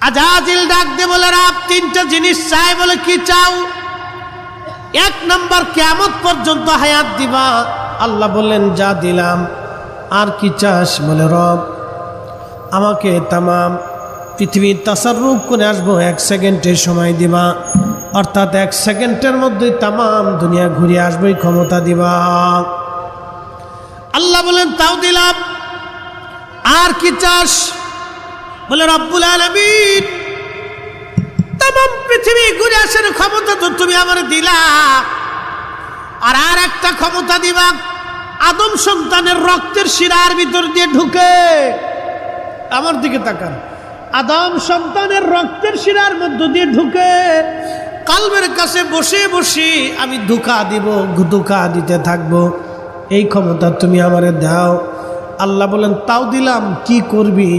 আজাজিল ডাক দে বলে রাব তিনটা জিনিস চাই। বলে কি চাও? এক নাম্বার কিয়ামত পর্যন্ত হায়াত দিবা। আল্লাহ বললেন যা দিলাম। আর কি চাস? বলে রব আমাকে তামাম পৃথিবীর তাসাররুফ করে আসবো, 1 সেকেন্ডের সময় দিবা, অর্থাৎ 1 সেকেন্ডের মধ্যে তামাম দুনিয়া ঘুরে আসবে ক্ষমতা দিবা। আল্লাহ বলেন তাও দিলাম। আর কি চাস? বলে রব্বুল আলামিন তামাম পৃথিবী ঘুরে আসার ক্ষমতা তো তুমি আমার দিলা, আর একটা ক্ষমতা দিবা, আদম সন্তানের রক্তের শিরার ভিতর দিয়ে ঢুকে, আমার দিকে তাকান, আদম সন্তানের রক্তের শিরার মধ্য দিয়ে ঢুকে কলবের কাছে বসে বসে আমি ধোঁকা দিব, ধোঁকা দিতে থাকবো, এই ক্ষমতা তুমি আমারে দাও। আল্লাহ বলেন তাও দিলাম। কি করবি?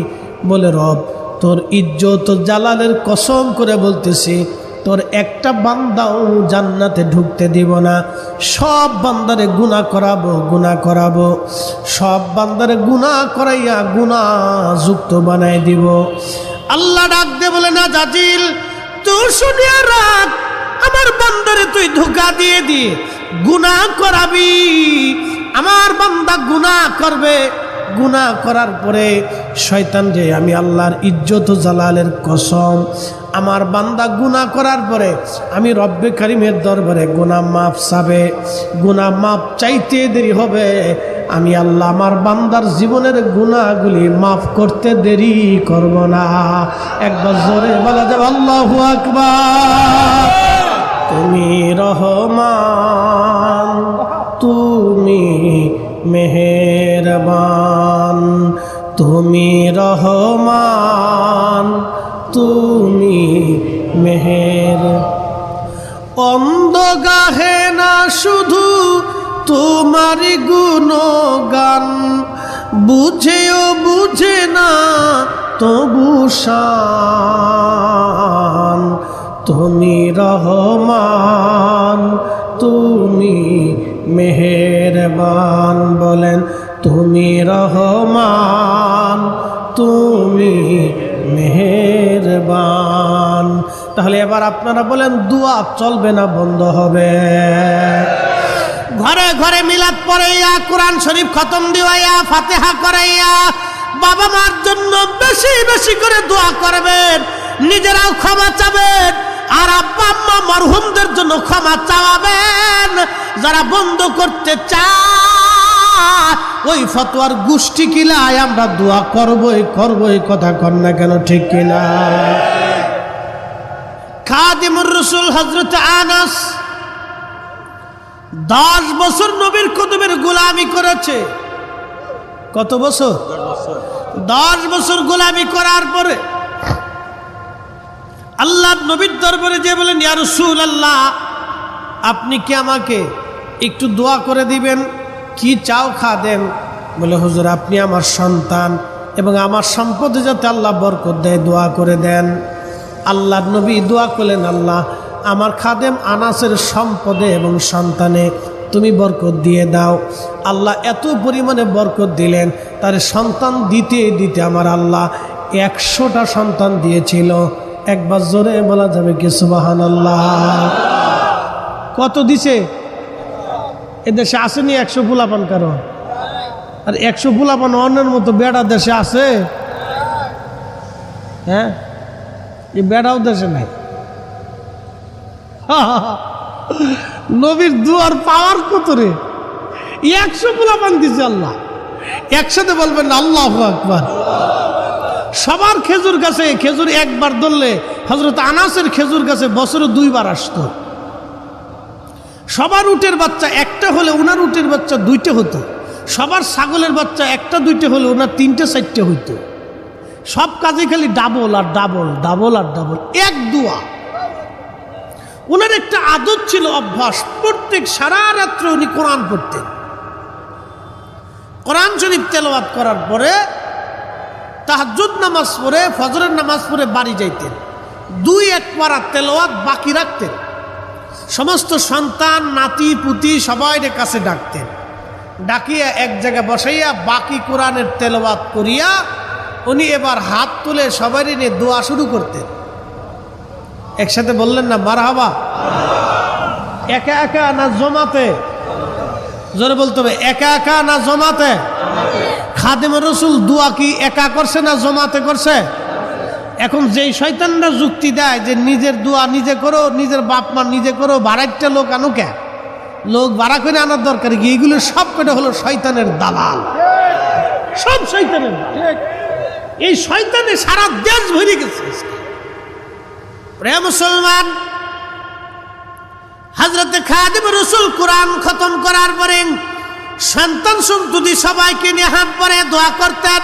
বলে রব তোর ইজ্জত জালালের কসম করে বলতেছি, তোর একটা বান্দাও জান্নাতে ঢুকতে দিব না। সব বান্দারে গুনাহ করাবো, গুনাহ করাবো, সব বান্দারে গুনাহ করাইয়া গুনাহ যুক্ত বানাই দিব। আল্লাহ ডাক দে বলে না জাজিল তুই শুনিয়া রাখ, আমার বান্দারে তুই ধোঁকা দিয়ে দিয়ে গুনাহ করাবি। আমার বান্দা গুনাহ করবে, গুনাহ করার পরে শয়তান রে আমি আল্লাহর ইজ্জত জালালের কসম, আমার বান্দা গুনাহ করার পরে আমি রব্বে কারিমের দরবারে গুনাহ মাফ চাবে, গুনাহ মাফ চাইতে দেরি হবে, আমি আল্লাহ আমার বান্দার জীবনের গুনাহগুলি মাফ করতে দেরি করব না। একবার জোরে বলা যাবে আল্লাহু আকবার। তুমি রহমান, তুমি মেহেরবান, তুমি রহমান, তুমি মেহের। অন্ধ গাহে না শুধু তোমারি গুণগান, বুঝেও বুঝে না তবু শান। তুমি রহমান, তুমি মেহেরবান। বলেন তুমি রহমান, তুমি মেহেরবান। তাহলে এবার আপনারা বলেন দোয়া চলবে না বন্ধ হবে? ঘরে ঘরে মিলাদ পড়াইয়া, কোরআন শরীফ খতম দিওয়াইয়া, ফাতিহা করাইয়া বাবা মার জন্য বেশি বেশি করে দোয়া করবেন, নিজেরাও ক্ষমা চাবেন, আর আব্বা আম্মা মরহুমদের জন্য ক্ষমা চাওয়াবেন। যারা বন্ধ করতে চায় ওই ফতোয়ার গোষ্ঠী কিলায় আমরা দোয়া করবই করবই, কথা কন না কেন, ঠিক কিনা? খাদিমুর রাসূল হযরত আনাস 10 বছর নবীর কদমের গোলামি করেছে। কত বছর? 10 বছর গোলামি করার পরে আল্লাহ নবীর দরবারে যে বলেন ইয়া রাসূলুল্লাহ আপনি কি আমাকে একটু দোয়া করে দিবেন? কি চাও খাদেম? বলে হুজুর আপনি আমার সন্তান এবং আমার সম্পদে যাতে আল্লাহ বরকত দেয় দোয়া করে দেন। আল্লাহ নবী দোয়া করলেন আল্লাহ আমার খাদেম আনাসের সম্পদে এবং সন্তানে তুমি বরকত দিয়ে দাও। আল্লাহ এত পরিমাণে বরকত দিলেন, তার সন্তান দিতে দিতে আমার আল্লাহ 100টা সন্তান দিয়েছিল। একবার জোরে বলা যাবে কি সুবহানাল্লাহ? কত দিছে? এদেশে আসেনি 100 পোলাপান কারো? আর 100 পোলাপান অন্যের মতো বেড়া দেশে আছে? হ্যাঁ, এই বেড়াও দেশে নাই। নবীর দুয়ার পাওয়ার কত রে? 100 পোলাপান দিছে আল্লাহ। একসাথে বলবেন আল্লাহু আকবার। সবার খেজুর গাছে খেজুর একবার ধরলে হযরত আনাসের খেজুর গাছে বছরে 2 বার আসতো। সবার উটের বাচ্চা একটা হলে ওনার উটের বাচ্চা 2টে হতো। সবার ছাগলের বাচ্চা 1টা 2টে হলে ওনার 3টে 4টে হইতো। সব কাজে খালি ডাবল আর ডাবল, ডাবল আর ডাবল। এক দোয়া। ওনার একটা আদত ছিল, অভ্যাস, প্রত্যেক সারা রাত্রে উনি কোরআন পড়তেন। কোরআন শরীফ তেলাওয়াত করার পরে তাহাজ্জুদ নামাজ পড়ে ফজরের নামাজ পড়ে বাড়ি যাইতেন। 2-1 পারা তেলাওয়াত বাকি রাখতেন। সমস্ত সন্তান নাতি পুতি সবাইয়ের কাছে ডাকতেন, ডাকিয়া এক জায়গায় বসাইয়া বাকি কোরআনের তেলাওয়াত করিয়া উনি এবার হাত তুলে সবাই নিয়ে দোয়া শুরু করতেন। একসাথে বললেন না মারহাবা? একা একা না জমাতে? জোরে বলতে হবে, একা একা না জমাতে? খাদেম রসুল দোয়া কি একা করছে না জমাতে করছে? এখন যেই শয়তানরা যুক্তি দেয় যে নিজের দোয়া নিজে করো, নিজের বাপ মা নিজে করো, বাড়াইটা লোক আনো কে, লোক ভাড়া করে আনার দরকার কি? এগুলো সব কটা হলো শয়তানের দালাল, সব শয়তানের দালাল। এই শয়তানে সারা দেশ ভরে গেছে। প্রিয় মুসলমান, হযরতে খাদিম রাসূল কোরআন খতম করার পরে সন্তান সন্ততি সবাইকে নিয়ে হাত পরে দোয়া করতেন।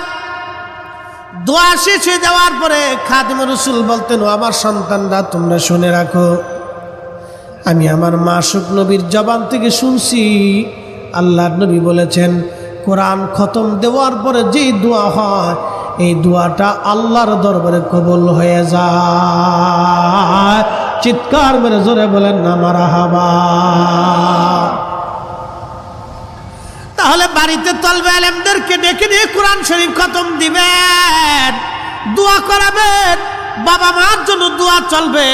দোয়া শেষ হয়ে যাওয়ার পরে খাদিম রাসূল বলতেন, ও আমার সন্তানরা তোমরা শুনে রাখো, আমি আমার মাসুক নবীর জবান থেকে শুনছি, আল্লাহর নবী বলেছেন কোরআন খতম দেওয়ার পরে যেই দোয়া হয় এই দোয়াটা আল্লাহর দরবারে কবুল হয়ে যায়। চিৎকার মেরে জোরে বলেন না মারহাবা। তাহলে বাড়িতে তলবে আলেমদেরকে ডেকে নিয়ে কোরআন শরীফ খতম দিবেন, দোয়া করাবেন, বাবা মার জন্য দোয়া চলবে,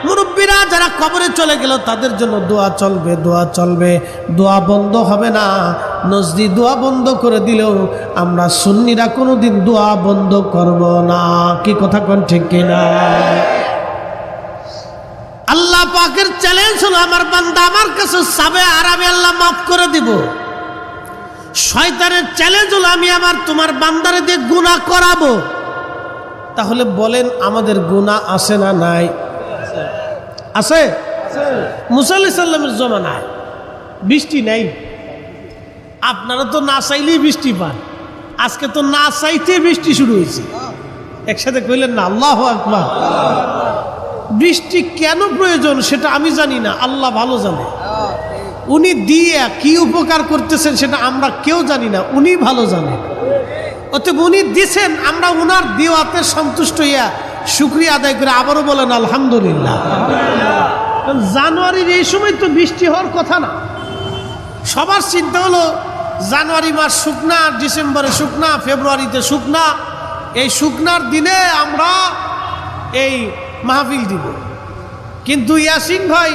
মুরব্বীরা যারা কবরে চলে গেল তাদের জন্য দোয়া চলবে, দোয়া চলবে, দোয়া বন্ধ হবে না। নজদি দোয়া বন্ধ করে দিলেও আমরা সুন্নিরা কোনোদিন দোয়া বন্ধ করব না। কি কথা কোন ঠিক কিনা? আল্লাহ পাকের চ্যালেঞ্জ হলো, আমার বান্দা আমার কাছে চাবে আর আমি আল্লাহ মাফ করে দিব। শয়তানের চ্যালেঞ্জ হলো, আমি তোমার বান্দারে দিয়ে গুনাহ করাবো। তাহলে বলেন আমাদের গুনাহ আছে না নাই? আছে। মুসা আলাইহিস সালামের জমানায় বৃষ্টি নাই, আপনারা তো না চাইলেই বৃষ্টি পান, আজকে তো না চাইতে বৃষ্টি শুরু হয়েছে। একসাথে কইলেন না আল্লাহু আকবার। বৃষ্টি কেন প্রয়োজন সেটা আমি জানি না, আল্লাহ ভালো জানে। উনি দিয়ে কি উপকার করতেছেন সেটা আমরা কেউ জানি না, উনি ভালো জানেন। অতএব উনি দিছেন, আমরা উনার দেওয়াতে সন্তুষ্ট হইয়া শুকরিয়া আদায় করে আবারও বলেন আলহামদুলিল্লাহ। জানুয়ারির এই সময় তো বৃষ্টি হওয়ার কথা না। সবার চিন্তা হলো জানুয়ারি মাস শুকনা, ডিসেম্বরে শুকনা, ফেব্রুয়ারিতে শুকনা, এই শুকনার দিনে আমরা এই মাহফিল দিব। কিন্তু ইয়াসিন ভাই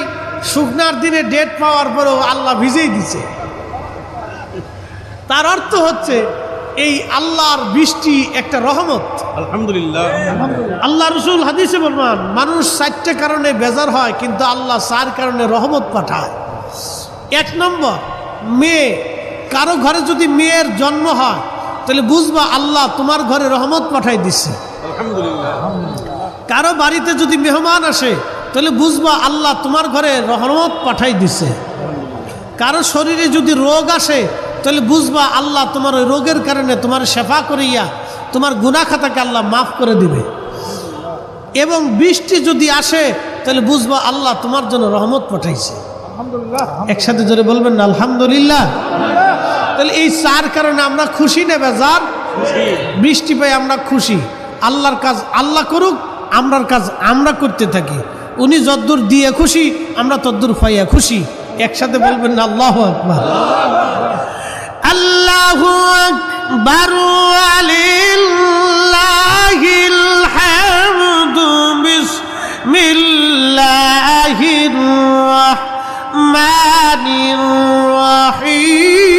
শুকনার দিনে ডেট পাওয়ার পরেও আল্লাহ ভিজেই দিছে। তার অর্থ হচ্ছে এই আল্লাহর বৃষ্টি একটা রহমত। আলহামদুলিল্লাহ। আল্লাহ রসুল হাদিসে বলমান, মানুষ 4টে কারণে বেজার হয় কিন্তু আল্লাহ 4 কারণে রহমত পাঠায়। 1 নম্বর, মেয়ে। কারো ঘরে যদি মেয়ের জন্ম হয় তাহলে বুঝবা আল্লাহ তোমার ঘরে রহমত পাঠাই দিচ্ছে। আলহামদুলিল্লাহ। কারো বাড়িতে যদি মেহমান আসে তাহলে বুঝবা আল্লাহ তোমার ঘরে রহমত পাঠাই দিছে। কারো শরীরে যদি রোগ আসে তাহলে বুঝবা আল্লাহ তোমার ওই রোগের কারণে তোমার শেফা করিয়া তোমার গুনাহ খাতাকে আল্লাহ মাফ করে দিবে। এবং বৃষ্টি যদি আসে তাহলে বুঝবা আল্লাহ তোমার জন্য রহমত পাঠাইছে। একসাথে জোরে বলবেন না আলহামদুলিল্লাহ। তাহলে এই 4 কারণে আমরা খুশি না বেজার? বৃষ্টি পাই আমরা খুশি। আল্লাহর কাজ আল্লাহ করুক, আমরার কাজ আমরা করতে থাকি। উনি যদ্দূর দিয়ে খুশি আমরা তদ্দূর পাইয়া খুশি। একসাথে বলবেন না আল্লাহু আকবার। আল্লাহু আকবার ওয়ালিল্লাহিল হামদু বিসমিল্লাহির রাহমানির রাহিম।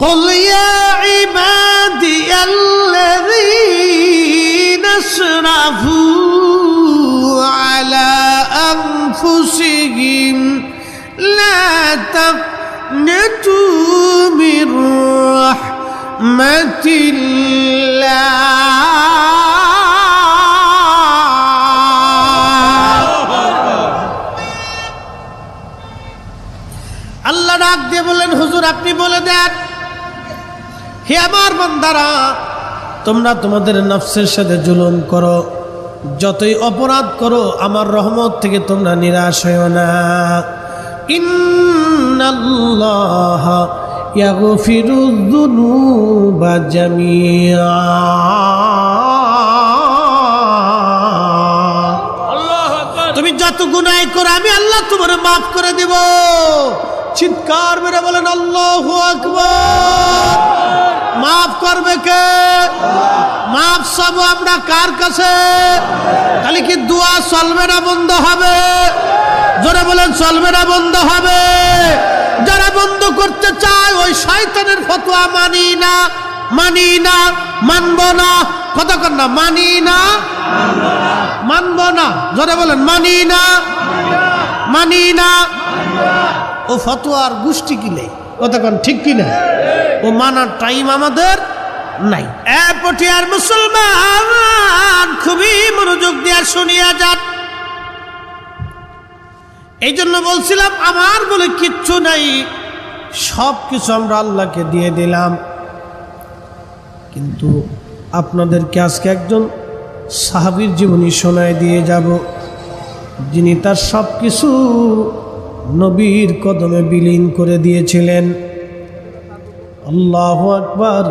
قل يا عبادي الذين اسرفوا على أنفسهم لا تقنطوا من رحمة الله। আল্লাহ ডাক দিয়ে বলেন, হুজুর আপনি বলে দেন, হে আমার বান্দারা, তোমরা তোমাদের নফসের সাথে জুলুম করো, যতই অপরাধ করো আমার রহমত থেকে তোমরা নিরাশ হও না। ইন্নাল্লাহা ইয়াগফিরুয যুনুবা জামিআ। তুমি যত যত গুনাহ করে আমি আল্লাহ তোমার মাফ করে দেব। চিৎকার মেরে বলেন আল্লাহু আকবার। মাফ করবে কে? মাফ সব আমরা কার কাছে? তাহলে কি দোয়া চলবে না বন্ধ হবে? জোরে বলেন চলবে না বন্ধ হবে? যারা বন্ধ করতে চায় ওই শয়তানের ফতোয়া মানি না, মানি না, মানব না। কতক্ষণ না মানি না, মানব না। জোরে বলেন মানি না, মানি না। ও ফতোয়ার গোষ্ঠী কিলে কতক্ষণ ঠিক কিনা? ও মানার টাইম আমাদের নাই। পটিয়ার মুসলমান খুবই মনোযোগ দিয়ে শুনিয়া যান। এই জন্য বলছিলাম আমার বলে কিচ্ছু নাই, সব কিছু আমরা আল্লাহকে দিয়ে দিলাম। কিন্তু আপনাদেরকে আজকে একজন সাহাবীর জীবনী শোনায় দিয়ে যাব, যিনি তার সব কিছু নবীর কদমে বিলীন করে দিয়েছিলেন। আল্লাহু আকবার।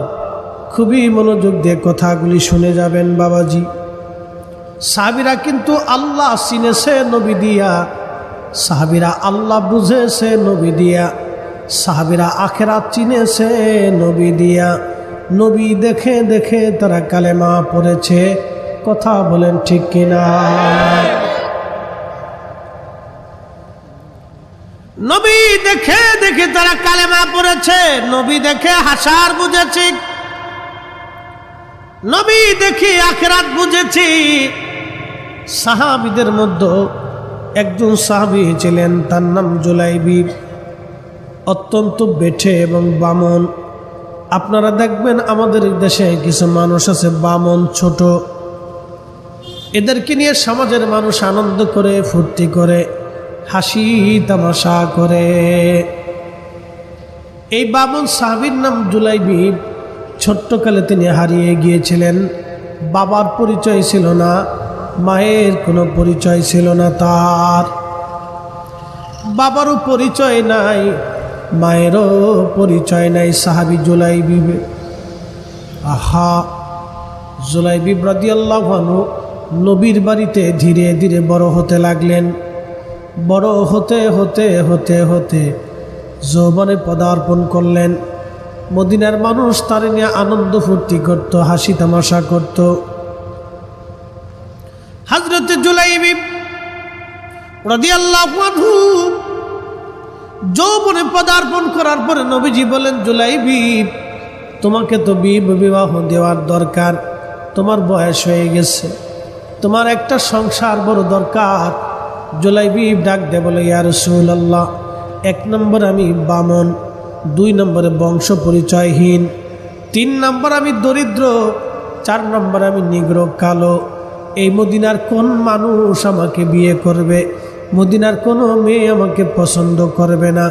খুবই মনোযোগ দিয়ে কথাগুলি শুনে যাবেন বাবাজি। সাহাবীরা কিন্তু আল্লাহ চিনেছে নবী দিয়া, সাহাবীরা আল্লাহ বুঝেছে নবী দিয়া, সাহাবীরা আখিরাত চিনেছে নবী দিয়া। নবী দেখে দেখে তারা কালেমা পড়েছে। কথা বলেন ঠিক কিনা? নবী দেখে দেখে তারা কালেমা পড়েছে। নবী দেখে হাসার বুঝেছি, নবী দেখে আখিরাত বুঝেছি। সাহাবীদের মধ্যে একজন সাহাবী ছিলেন, তার নাম জুলাইবি। অত্যন্ত বেঠে এবং বামন। আপনারা দেখবেন আমাদের দেশে কিছু মানুষ আছে বামন, ছোট। এদেরকে নিয়ে সমাজের মানুষ আনন্দ করে, ফুর্তি করে, হাসি তামাশা করে। এই বামন সাহাবীর নাম জুলাইবি। ছোট্টকালে তিনি হারিয়ে গিয়েছিলেন। বাবার পরিচয় ছিল না, মায়ের কোনো পরিচয় ছিল না। তার বাবারও পরিচয় নাই, মায়েরও পরিচয় নাই। সাহাবী জুলাইবি। আহা, জুলাইবি রাদিয়াল্লাহু আনহু নবীর বাড়িতে ধীরে ধীরে বড় হতে লাগলেন। বড় হতে হতে হতে হতে যৌবনে পদার্পণ করলেন। মদিনার মানুষ তার নিয়ে আনন্দ ফুর্তি করত, হাসি তামাশা করত। হযরত জুলাইবি রাদিয়াল্লাহু আনহু যৌবনে পদার্পণ করার পরে নবীজি বলেন, জুলাইবি তোমাকে তো বিবাহ দেওয়ার দরকার, তোমার বয়স হয়ে গেছে, তোমার একটা সংসার বড় দরকার। জুলাইবি ডাক দে বলে, ইয়া রাসূলুল্লাহ, 1 নম্বর আমি বামন, 2 নম্বরে বংশ পরিচয়হীন, 3 নম্বর আমি দরিদ্র, 4 নম্বর আমি নিগ্রো কালো। এই মদিনার কোন মানুষ আমাকে বিয়ে করবে? মদিনার কোনো মেয়ে আমাকে পছন্দ করবে না,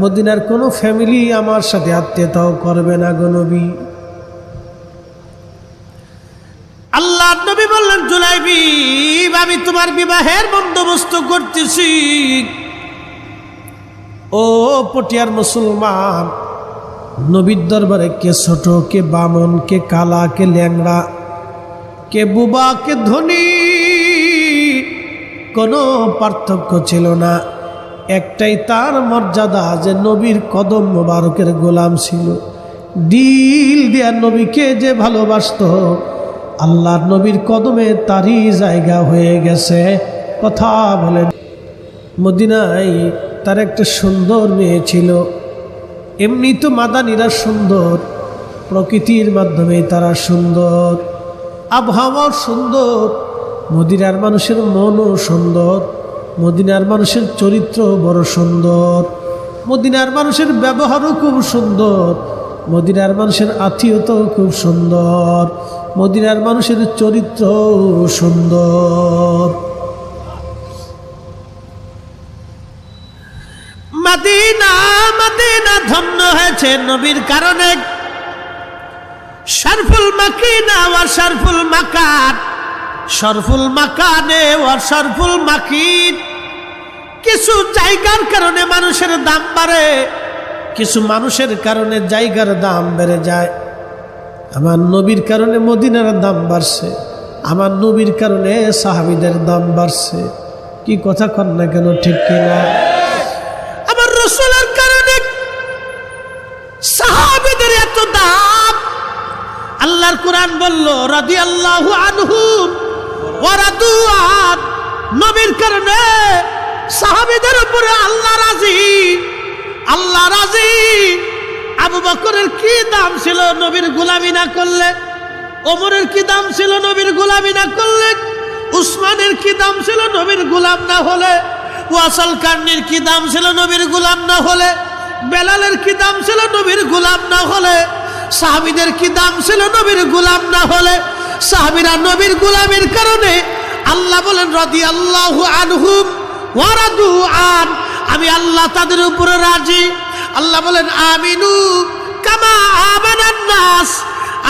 মদিনার কোনো ফ্যামিলি আমার সাথে আত্মীয়তাও করবে না গো নবী। আল্লাহ নবী বললেন, জুলাইবি আমি তোমার বিবাহের বন্দোবস্ত করতেছি। ও পটিয়ার মুসলমান, নবীর দরবারে কে ছোট, কে বামন, কে কালা, কে ল্যাংড়া, কে বুবা, কে ধনী, কোনো পার্থক্য ছিল না। একটাই তার মর্যাদা, যে নবীর কদম মোবারকের গোলাম ছিল। দিল দেয়া নবীকে যে ভালোবাসত, আল্লাহর নবীর কদমে তারই জায়গা হয়ে গেছে। কথা বলেন। মদিনায় তার একটা সুন্দর মেয়ে ছিল। এমনি তো মাদানীরা সুন্দর, প্রকৃতির মাধ্যমে তারা সুন্দর, আবহাওয়া সুন্দর, মদিনার মানুষের মনও সুন্দর, মদিনার মানুষের চরিত্র বড় সুন্দর, মদিনার মানুষের ব্যবহারও খুব সুন্দর, মদিনার মানুষের আত্মীয়তাও খুব সুন্দর, মদিনার মানুষের চরিত্র সুন্দর। মদিনা মদিনা ধন্য হয়েছে নবীর কারণে। শরফুল মাকিনা ওয়া শরফুল মাকান, শরফুল মাকানে ওয়া শরফুল মাকিন। কিছু জায়গার কারণে মানুষের দাম বাড়ে, কিছু মানুষের কারণে জায়গার দাম বেড়ে যায়। আমার নবীর কারণে মদিনার দাম বাড়ছে, আমার নবীর কারণে সাহাবীদের দাম বাড়ছে। কি কথা কন না কেন, ঠিক কিনা? আমার রাসূলের কারণে সাহাবীদের এত দাম। আল্লাহর কোরআন বলল রাদিয়াল্লাহু আনহুম ওয়া রাদু আন, নবীর কারণে সাহাবীদের উপরে আল্লাহ রাজি, আল্লাহ রাজি। আবু বকরের কি দাম ছিল নবীর গোলামি না করলে, ওমরের কি দাম ছিল নবীর গোলামি না করলে, উসমানের কি দাম ছিল নবীর গোলাম না হলে, ওয়াসাল কারনির কি দাম ছিল নবীর গোলাম না হলে, বেলালের কি দাম ছিল নবীর গোলাম না হলে, সাহাবীদের কি দাম ছিল নবীর গোলাম না হলে। সাহাবীরা নবীর গোলামের কারণে আল্লাহ বলেন রাদিয়াল্লাহু আনহুম ওয়া রাদু আন, আমি আল্লাহ তাদের উপরে রাজি। আল্লাহ বলেন আমিনু কামা আমানান নাস,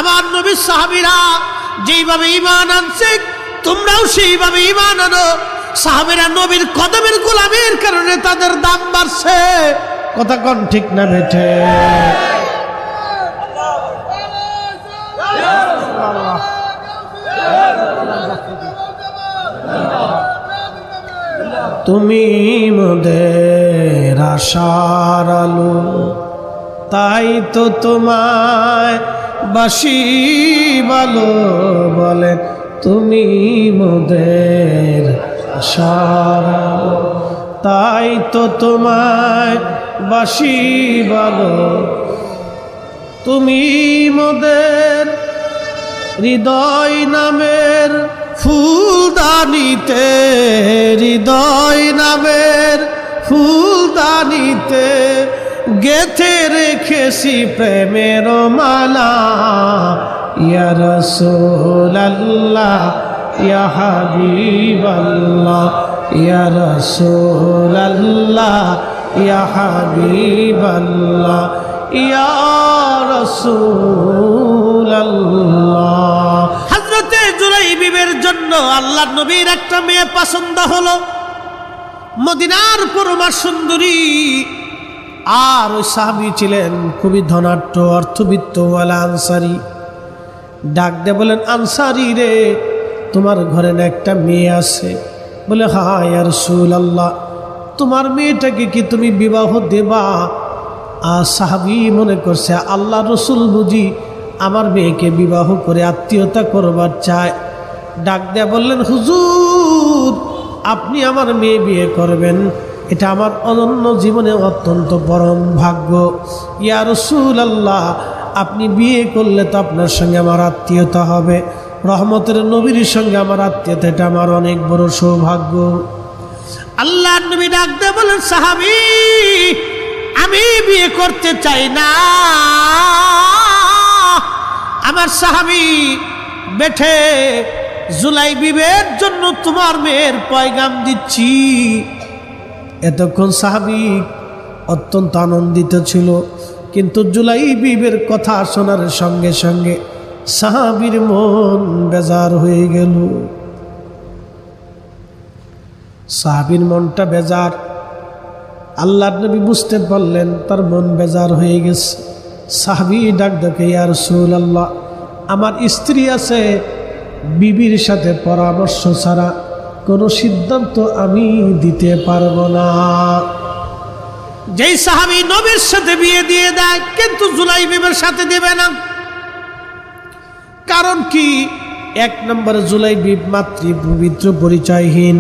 আমার নবীর সাহাবীরা যেইভাবে ঈমান আনছে তোমরাও সেইভাবে ঈমান আনো। সাহাবীরা নবীর কদমের গোলামের কারণে তাদের দাম বাড়ছে। কথা কোন ঠিক না বেঠে? তুমি মোদের আশার আলো, তাই তো তোমায় বাসি ভালো বলে। তুমি মোদের আশার আলো, তাই তো তোমায় বাসি ভালো। তুমি মোদের হৃদয় নামের ফুলদানিতে, হৃদয় নামের ফুলদানিতে গেথে রেখেছি প্রেমের মালা। ইয়া রাসূলুল্লাহ ইয়া হাবিবাল্লাহ, ইয়া রাসূলুল্লাহ ইয়া হাবিবাল্লাহ, ইয়া রাসূলুল্লাহ। হযরতে জুলাইবিবের জন্য আল্লাহর নবীর একটা মেয়ে পছন্দ হলো, মদিনার পরমা সুন্দরী। আর ওই সাহাবী ছিলেন খুবই ধনাঢ্য, অর্থবিত্তওয়ালা আনসারী। ডাক দে বলেন, আনসারী রে, তোমার ঘরে না একটা মেয়ে আছে? বলে, হ্যাঁ ইয়া রাসূলুল্লাহ। তোমার মেয়েটাকে কি তুমি বিবাহ দেবা? আর সাহাবী মনে করছে আল্লাহ রসুল বুঝি আমার মেয়েকে বিবাহ করে আত্মীয়তা করবার চায়। ডাক দেয়া বললেন, হুজুর আপনি আমার মেয়ে বিয়ে করবেন, এটা আমার অনন্য জীবনে অত্যন্ত পরম ভাগ্য। ইয়া রাসূলুল্লাহ, আপনি বিয়ে করলে তো আপনার সঙ্গে আমার আত্মীয়তা হবে, রহমতের নবীর সঙ্গে আমার আত্মীয়তা, এটা আমার অনেক বড় সৌভাগ্য। আল্লাহর নবী ডাক দেয়া বলেন, সাহাবী আমি বিয়ে করতে চাই না। আমার সাহাবী বেঠে জুলাইবিবের জন্য তোমার মেয়ের পয়গাম দিচ্ছি। এতক্ষণ সাহাবী অত্যন্ত আনন্দিত ছিল, কিন্তু জুলাইবিবের কথা শোনার সঙ্গে সঙ্গে সাহাবীর মন বেজার হয়ে গেল। সাহাবীর মনটা বেজার। আল্লাহর নবী বুঝতে পারলেন তার মন বেজার হয়ে গেছে। সাহাবী ডাক দেখে, ইয়া রাসূলুল্লাহ, আমার স্ত্রী আছে, বিবির সাথে পরামর্শ ছাড়া কোনো সিদ্ধান্ত আমি দিতে পারবো না। যেই সাহাবী নবীর সাথে বিয়ে দিয়ে দেয় কিন্তু জুলাইবিবের সাথে দেবে না, কারণ কি? এক নম্বরে জুলাইবিব মাতৃপবিত্র, পরিচয়হীন,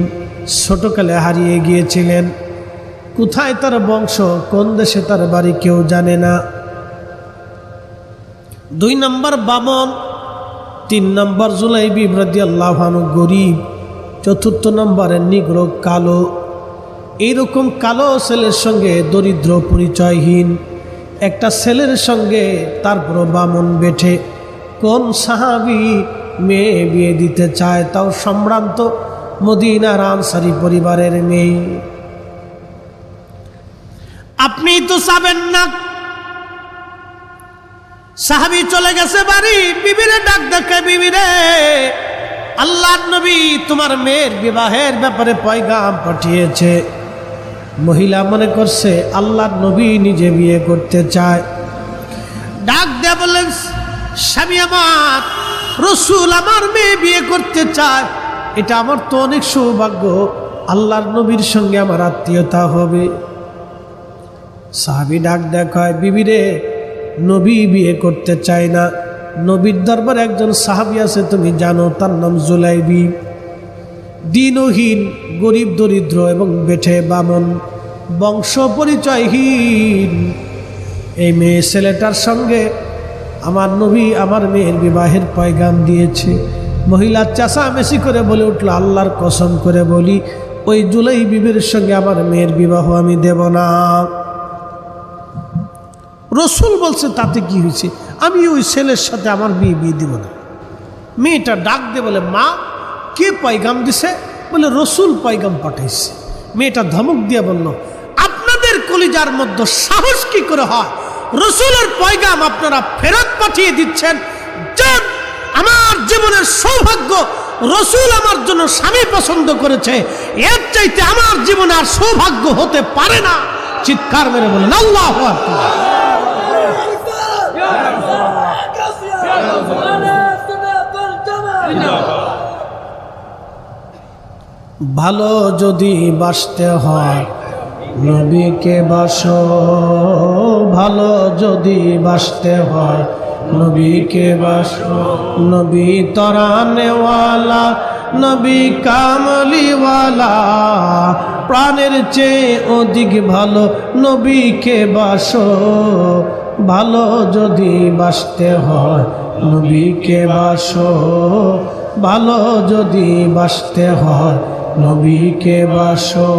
ছোটকালে হারিয়ে গিয়েছিলেন। কোথায় তার বংশ, কোন দেশে তার বাড়ি কেউ জানে না। 2 নম্বর বামন, 3 নম্বর জুলাইবিব রাদিয়াল্লাহু আনহু গরীব, 4র্থ নম্বরে নিগ্রো, কালো। এইরকম কালো ছেলের সঙ্গে দরিদ্র পরিচয়হীন একটা ছেলের সঙ্গে তারপর বামন বেঠে কোন সাহাবী মেয়ে বিয়ে দিতে চায়, তাও সম্ভ্রান্ত মদিনার আনসারী পরিবারের মেয়ে? আপনি তো চাবেন না। সাহাবী চলে গেছে বাড়ি, বিবিরে ডাক দেখে, বিবিরে আল্লাহর নবী তোমার মেয়ের বিবাহের ব্যাপারে পয়গাম পাঠিয়েছে। মহিলা মনে করছে আল্লাহর নবী নিজে বিয়ে করতে চায়। ডাক দিয়ে বললেন, স্বামী আমার, রাসূল আমার মেয়ে বিয়ে করতে চায়, এটা আমার তো অনেক সৌভাগ্য। আল্লাহর নবীর সঙ্গে আমার আত্মীয়তা হবে। সাহাবী ডাক দেখায়, বিবি রে, নবী বিয়ে করতে চায় না। নবীর দরবারে একজন সাহাবী আছে, তুমি জানো, তার নাম জুলাইবি। দিনহীন, গরিব দরিদ্র এবং বেঠে বামন, বংশ পরিচয়হীন। এই মেয়ে ছেলেটার সঙ্গে আমার নবী আমার মেয়ের বিবাহের পয়গাম দিয়েছে। মহিলা চেঁচামেচি করে বলে উঠল, আল্লাহর কসম করে বলি, ওই জুলাইবির সঙ্গে আমার মেয়ের বিবাহ আমি দেব না। রসুল বলছে, তাতে কি হয়েছে, আমি ওই ছেলের সাথে আমার বিয়ে দিব না। মেয়েটা ডাক দিয়ে বলে, মা, কে পয়গাম দিছে? বলে, রসুল পয়গাম পাঠাইছে। মেয়েটা ধমক দিয়ে বলল, আপনাদের কলিজার মধ্যে সাহস কি করে হয় রসুলের পয়গাম আপনারা ফেরত পাঠিয়ে দিচ্ছেন? যান, আমার জীবনের সৌভাগ্য, রসুল আমার জন্য স্বামী পছন্দ করেছে, এর চাইতে আমার জীবনে আর সৌভাগ্য হতে পারে না। চিৎকার মেরে বলেন আল্লাহু আকবার। ভালো যদি বাসতে হয় নবীকে বাসো, ভালো যদি বাসতে হয় নবীকে বাসো। নবী তরানেওয়ালা, নবী কামলিওয়ালা, প্রাণের চেয়ে অধিক ভালো নবীকে বাসো। ভালো যদি বাসতে হয় নবীকে বাসো, ভালো যদি বাসতে হয় নবীকে বাসো।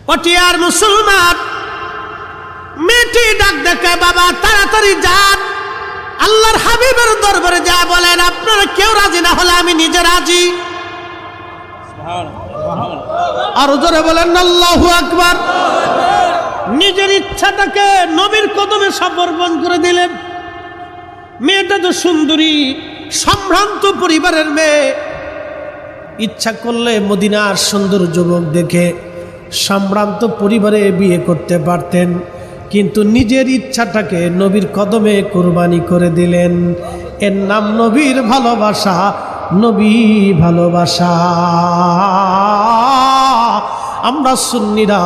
পটিয়ার মুসলমান মেয়েটি ডাক দেখে, বাবা তাড়াতাড়ি যান, আল্লাহর হাবিবের দরবারে যা বলেন, আপনারা কেউ রাজি না হলে আমি নিজে রাজি। আর জোরে বলেন আল্লাহু আকবার। নিজের ইচ্ছাটাকে নবীর কদমে সমর্পণ করে দিলেন। মেয়েটা তো সুন্দরী, সম্ভ্রান্ত পরিবারের মেয়ে। ইচ্ছা করলে মদিনার সুন্দর যুবক দেখে সম্ভ্রান্ত পরিবারে বিয়ে করতে পারতেন, কিন্তু নিজের ইচ্ছাটাকে নবীর কদমে কুরবানি করে দিলেন। এর নাম নবীর ভালোবাসা, নবী ভালোবাসা। আমরা সুন্নিরা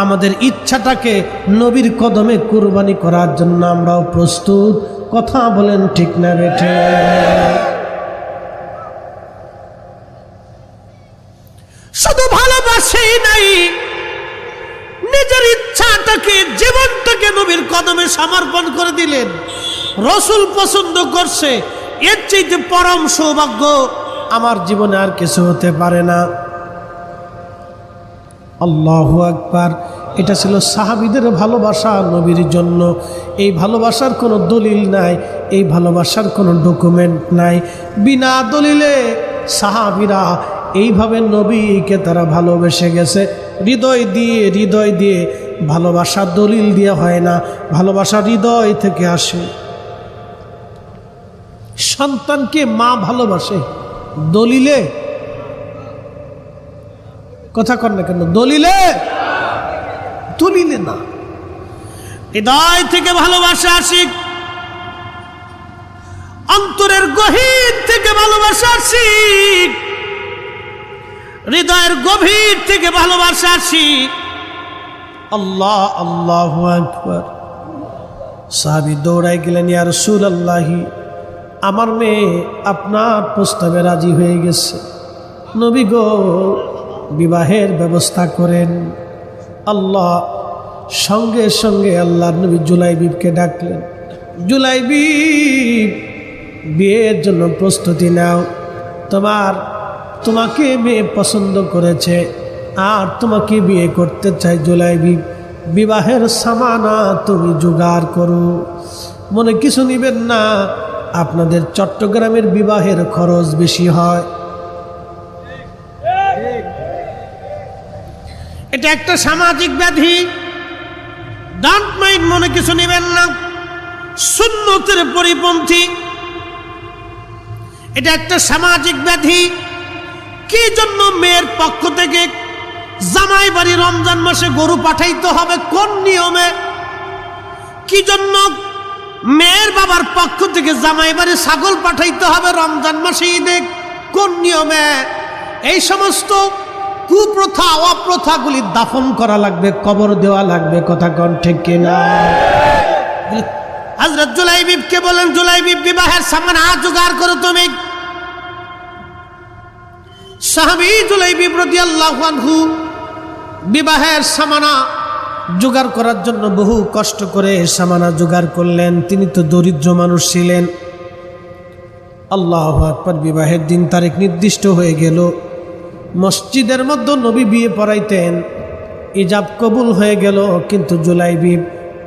আমাদের ইচ্ছাটাকে নবীর কদমে কুরবানি করার জন্য আমরাও প্রস্তুত। কথা বলেন ঠিক না বেঠে? শুধু ভালোবাসেই নাই, নিজের ইচ্ছাটাকে, জীবনটাকে নবীর কদমে সমর্পণ করে দিলেন। রসুল পছন্দ করছে, এর চাইতে পরম সৌভাগ্য আমার জীবনে আর কিছু হতে পারে না। আল্লাহু আকবার। এটা ছিল সাহাবীদের ভালোবাসা নবীর জন্য। এই ভালোবাসার কোনো দলিল নাই, এই ভালোবাসার কোনো ডকুমেন্ট নাই। বিনা দলিলে সাহাবীরা এইভাবে নবীকে তারা ভালোবেসে গেছে। হৃদয় দিয়ে ভালোবাসা দলিল দিয়ে হয় না, ভালোবাসা হৃদয় থেকে আসে। সন্তানকে মা ভালোবাসে, দলিলে কথা কর না কেন? দলিলে না, হৃদয় থেকে ভালোবাসা আসে, অন্তরের গভীর থেকে ভালোবাসা আসে, হৃদয়ের গভীর থেকে ভালোবাসা আসি। আল্লাহ, আল্লাহু আকবার। সাহাবী দৌড়াই গেলেন, ইয়া রাসূলুল্লাহ, আমার মেয়ে আপনার প্রস্তাবে রাজি হয়ে গেছে, নবী গো বিবাহের ব্যবস্থা করেন। আল্লাহ সঙ্গে সঙ্গে আল্লাহর নবী জুলাইবিবকে ডাকলেন, জুলাইবিব বিয়ের জন্য প্রস্তুতি নাও, তোমাকে মেয়ে পছন্দ করেছে আর তোমাকে বিয়ে করতে চাই। জুলাইবিব, বিবাহের সামানা তুমি জোগাড় করো, মনে কিছু নিবেন না, আপনাদের চট্টগ্রামের বিবাহের খরচ বেশি হয়। এটা একটা সামাজিক ব্যাধি, ডোন্ট মাইন্ড, মনে কিছু নেবেন না, সুন্নতের পরিপন্থী। এটা একটা সামাজিক ব্যাধি। কি জন্য মেয়ের পক্ষ থেকে জামাই বাড়ি রমজান মাসে গরু পাঠাইতে হবে? কোন নিয়মে? কি জন্য মেয়ের বাবার পক্ষ থেকে জামাই বাড়ি ছাগল পাঠাইতে হবে রমজান মাসে ঈদে? কোন নিয়মে এই সমস্ত কুপ্রথা অপ্রথাগুলি দাফন করা লাগবে, কবর দেওয়া লাগবে, কথা কোন ঠিক কিনা? হযরত জুলাইবিবকে বলেন, জুলাইবিব বিবাহের সামানা জোগাড় করো তুমি। সাহাবী জুলাইবিব রাদিয়াল্লাহু আনহু বিবাহের সামানা জোগাড় করার জন্য বহু কষ্ট করে সামানা জোগাড় করলেন। তিনি তো দরিদ্র মানুষ ছিলেন। আল্লাহু আকবার। বিবাহের দিন তারিখ নির্দিষ্ট হয়ে গেল। মসজিদের মধ্যে নবী বিয়ে পড়াইতেন, ইজাব কবুল হয়ে গেল, কিন্তু জুলাইবিব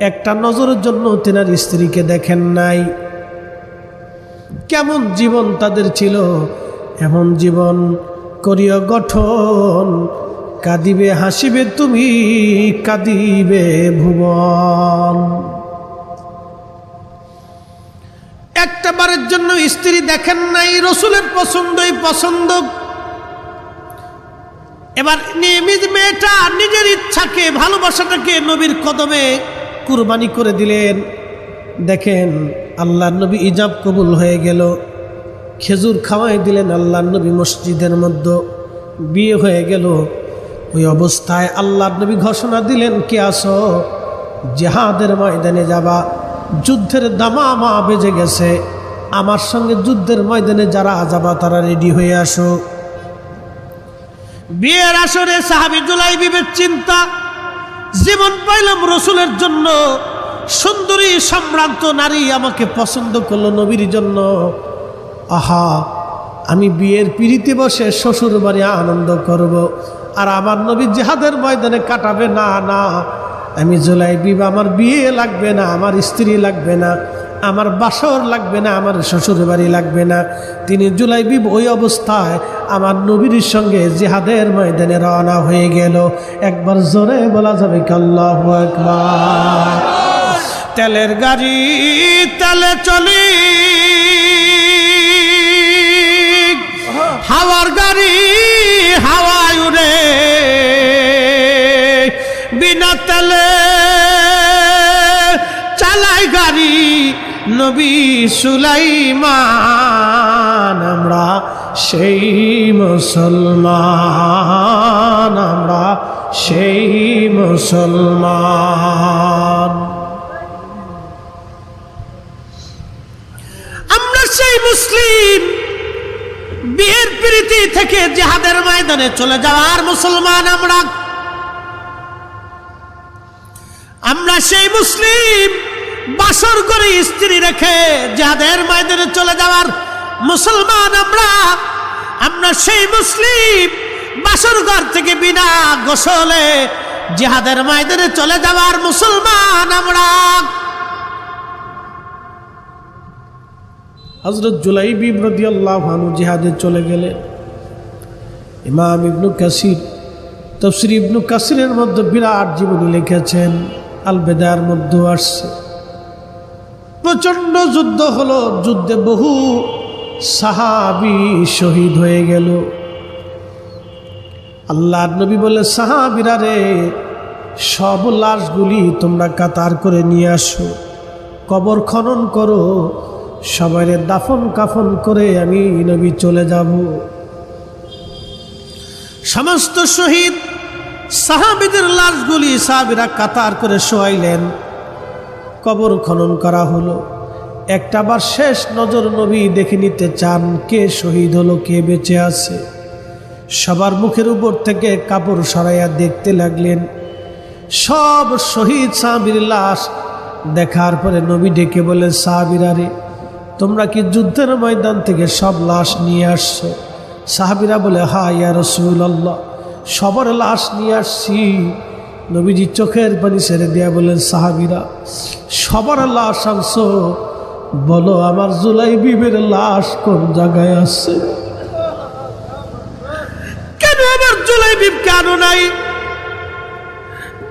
একটা নজরের জন্য তেনার স্ত্রীকে দেখেন নাই। কেমন জীবন তাদের ছিল, এমন জীবন করিও গঠন, কাঁদিবে হাসিবে তুমি, কাঁদিবে ভুবন। একটা বারের জন্য স্ত্রী দেখেন নাই, রসুলের পছন্দই পছন্দ। এবার নিয়মিত মেয়েটা নিজের ইচ্ছাকে, ভালোবাসাটাকে নবীর কদমে কুরবানি করে দিলেন। দেখেন আল্লাহর নবী ইজাব কবুল হয়ে গেল, খেজুর খাওয়াই দিলেন আল্লাহর নবী মসজিদের মধ্যে, বিয়ে হয়ে গেল। ওই অবস্থায় আল্লাহর নবী ঘোষণা দিলেন, কে আসো, জিহাদের ময়দানে যাবা, যুদ্ধের দামামা বেজে গেছে, আমার সঙ্গে যুদ্ধের ময়দানে যারা যাবা তারা রেডি হয়ে আসো। বিয়ের আসরে সাহাবী জুলাইবিবের চিন্তা, জীবন পাইলাম রসুলের জন্য, সুন্দরী সম্ভ্রান্ত নারী আমাকে পছন্দ করলো নবীর জন্য। আহা, আমি বিয়ের পিড়িতে বসে শ্বশুর বাড়ি আনন্দ করব, আর আমার নবী জিহাদের ময়দানে কাটাবে। না না, আমি জুলাইবিব, আমার বিয়ে লাগবে না, আমার স্ত্রী লাগবে না, আমার বাসর লাগবে না, আমার শ্বশুর বাড়ি লাগবে না। তিনি জুলাইবিব ওই অবস্থায় আমার নবীর সঙ্গে জিহাদের ময়দানে রওনা হয়ে গেল। একবার জোরে বলা যাবে কি আল্লাহু আকবার? তেলের গাড়ি তেলে চলি, হাওয়ার গাড়ি হাওয়ায় উড়ে, বিনা তেলে চালাই গাড়ি নবী সুলাইমান। আমরা সেই মুসলমান, আমরা সেই মুসলমান, আমরা সেই মুসলিম। বিয়ের প্রীতি থেকে জিহাদের ময়দানে চলে যাওয়ার মুসলমান আমরা। আমরা সেই মুসলিম, বাসর করে স্ত্রী রেখে জিহাদের ময়দানে চলে যাওয়ার মুসলমান আমরা। আমরা সেই মুসলিম, বাসর ঘর থেকে বিনা গোসলে জিহাদের ময়দানে চলে যাওয়ার মুসলমান আমরা। হযরত জুলাইবিব রাদিয়াল্লাহু আনহু জিহাদে চলে গেলেন। ইমাম ইবনে কাসির তাফসীর ইবনে কাসিরের মধ্যে বিরাট জীবনী লিখেছেন, আল বেদার মধ্যে আসছে। প্রচন্ড যুদ্ধ হলো, যুদ্ধে বহু সাহাবী শহীদ হয়ে গেল। আল্লাহর নবী বলে, সাহাবীরা রে, সব লাশগুলি তোমরা কাতার করে নিয়ে আসো, কবর খনন করো, সবাইরে দাফন কাফন করে আমি নবী চলে যাব। সমস্ত শহীদ সাহাবীদের লাশগুলি সাহাবীরা কাতার করে শোয়াইলেন, কবর খনন করা হলো। একটা বার শেষ নজর নবী দেখে নিতে চান কে শহীদ হলো, কে বেঁচে আছে। সবার মুখের উপর থেকে কাপড় সরাইয়া দেখতে লাগলেন। সব শহীদ সাহাবীর লাশ দেখার পরে নবী ডেকে বলেন, সাহাবীরা রে, তোমরা কি যুদ্ধের ময়দান থেকে সব লাশ নিয়ে আসছো? সাহাবীরা বলে, হ্যাঁ ইয়া রাসূলুল্লাহ, সবার লাশ নিয়ে আসছি। নবীজি চোখের পানি ছেড়ে দিয়া বলেন, সাহাবীরা সবার লাশ আনছো, বলো আমার জুলাইবিবের লাশ কোন জায়গায় আছে? কেন আমার জুলাইবিব কেন নাই?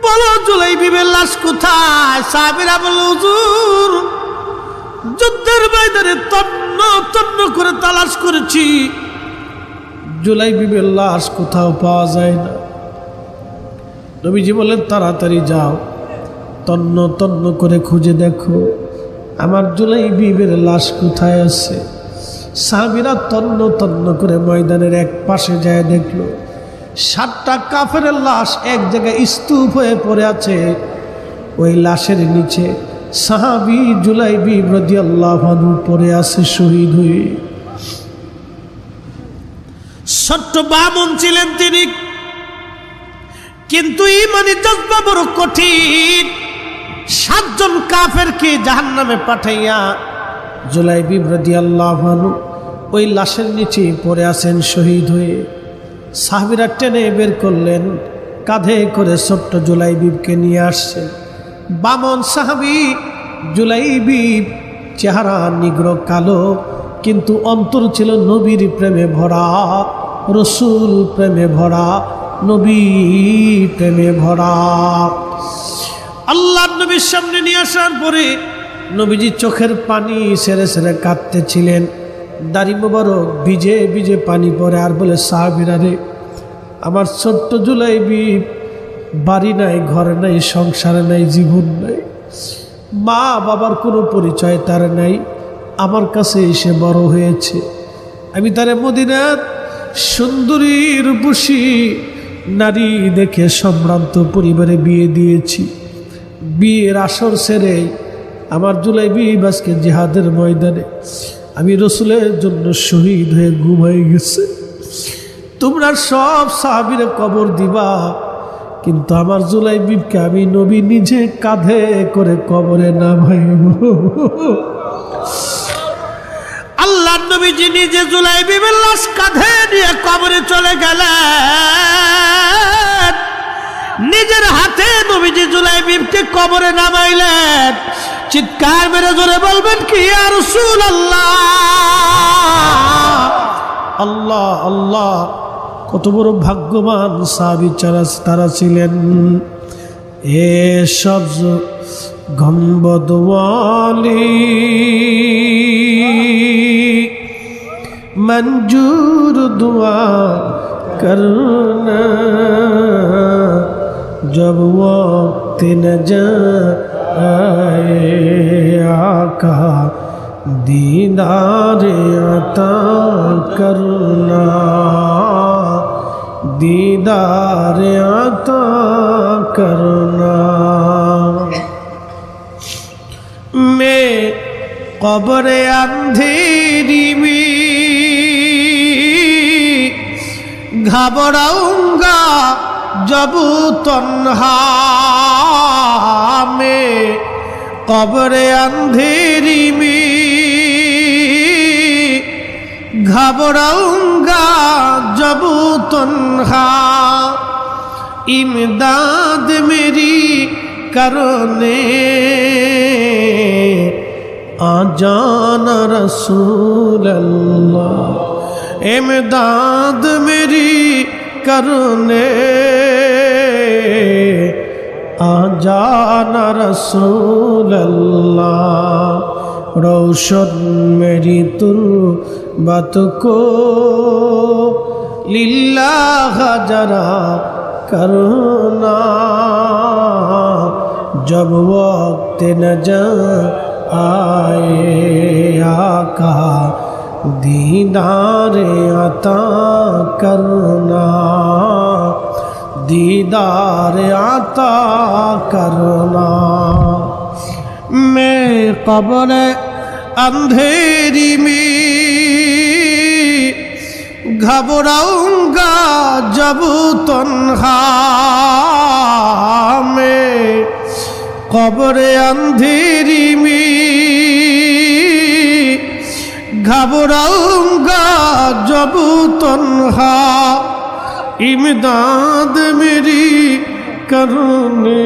বলো জুলাইবিবের লাশ কোথায়? সাহাবীরা বলে, হুজুর যুদ্ধের ময়দানে তন্ন তন্ন করে তালাশ করেছি, জুলাইবিবের লাশ কোথাও পাওয়া যায় না। নবীজি বলেন, তাড়াতাড়ি যাও, তন্ন তন্ন করে খুঁজে দেখো আমার জুলাইবিবের লাশ কোথায় আছে। সাহাবীরা তন্ন তন্ন করে ময়দানের এক পাশে যায় দেখলো 7টা কাফেরের লাশ এক জায়গায় স্তূপ হয়ে পড়ে আছে। ওই লাশের নিচে সাহাবী জুলাইবিব রাদিয়াল্লাহু আনহু পড়ে আছে শহীদ হয়ে। ছোট্ট বামন ছিলেন তিনি, কিন্তু ইমানি জজ্বা বড় কঠিন। 7 জন কাফেরকে জাহান্নামে পাঠাইয়া জুলাইবিব রাদিয়াল্লাহু আনহু ওই লাশের নিচে পড়ে আছেন শহীদ হয়ে। সাহাবীরা টেনে বের করলেন, কাঁধে করে ছোট্ট জুলাইবিবকে নিয়ে আসছেন। বামন সাহাবী জুলাইবিব, চেহারা নিগ্র কালো, কিন্তু অন্তর ছিল নবীর প্রেমে ভরা, রসুল প্রেমে ভরা, নবী প্রেমে ভরা। আল্লাহর নবীর সামনে নিয়ে আসার পরে নবীজি চোখের পানি ছেড়ে ছেড়ে কাঁদতেছিলেন। দাড়ি মোবারক ভিজে ভিজে পানি পড়ে, আর বলে, সাহাবীরা রে, আমার ছোট্ট জুলাইবিব, বাড়ি নাই, ঘর নাই, সংসারে নাই, জীবন নাই, মা বাবার কোনো পরিচয় তার নাই, আমার কাছে এসে বড় হয়েছে। আমি তারে মদিনার সুন্দরী রূপসী নারী দেখে সম্ভ্রান্ত পরিবারে বিয়ে দিয়েছি। বিয়ের আসর সেরে আমার জুলাইবিব আজকে জিহাদের ময়দানে আমি রসুলের জন্য শহীদ হয়ে ঘুমাই গেছে। তোমরা সব সাহাবীরে কবর দিবা, কিন্তু আমার জুলাইবিবকে আমি নবী নিজে কাঁধে করে কবরে নামাইব। আল্লাহর নবীজি নিজে জুলাইবিবের লাশ কাঁধে নিয়ে কবরে চলে গেলেন। নিজের হাতে নবীজি জুলাইবিবকে কবরে নামাইলেন। চিৎকার মেরে জোরে বলবেন কি, ইয়া রাসূলুল্লাহ! আল্লাহ আল্লাহ, কত বড় ভাগ্যবান সাহাবী তারা ছিলেন। এ সবজ গম্বদওয়ালি मंजूर दुआ करना, जब वक्त न जाए आका दीदार अता करना, दीदार अता करना। मैं कब्र अंधेरी में घबराऊंगा जब तन्हा में, कब्र अंधेरी में घबराऊंगा जब तन्हा, इमदाद मेरी करने आ जाना रसूल अल्लाह, इमदाद मेरी करने आ जाना रसूल अल्लाह, रोशन मेरी तुर्बत को लिल्लाह जरा करना, जब वक्त न आए आका दीदार अता करना, दीदार अता करना। मैं कब्र अंधेरी में घबराऊंगा जब तन्हा में, कब्र अंधेरी में घबराऊंगा जब तन्हा, इमदाद मेरी करने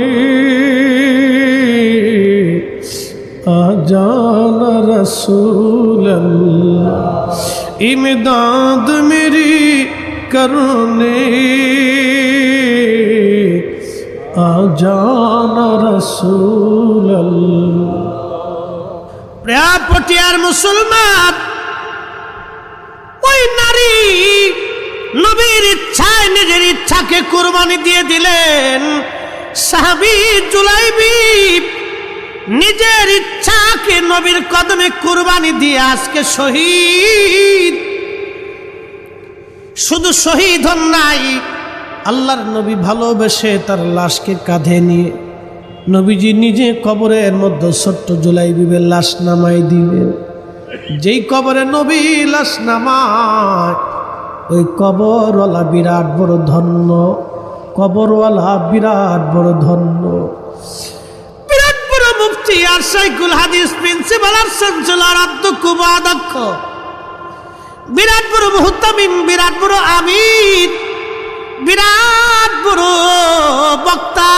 आ जाना रसूल अल्लाह, इमदाद मेरी करने आ जाना रसूल अल्लाह। প্রিয় মুসলমান, ওই নারী নবীর ইচ্ছায় নিজের ইচ্ছাকে কুরবানি দিয়ে দিলেন। সাহাবী জুলাইবিব নিজের ইচ্ছা লাশকে নবীর কদমে কুরবানি দিয়ে আজকে শহীদ। শুধু শহীদ হন নাই, আল্লাহর নবী ভালোবেসে তার লাশকে কাঁধে নিয়ে নবীজি নিজে কবরের মধ্যে ছোট্ট জুলাইবিবের লাশ নামাই দিবেন। যেই কবরে নবী লাশ নামায়, ওই কবরওয়ালা বিরাট বড় ধন্য, কবরওয়ালা বিরাট বড় ধন্য। বিরাট বড় মুফতি আর শাইখুল হাদিস প্রিন্সিপাল আর শামসুল অধ্যক্ষ উপাধ্যক্ষ, বিরাট বড় মুহতামিম, বিরাট বড় আমির, বিরাট বড় বক্তা,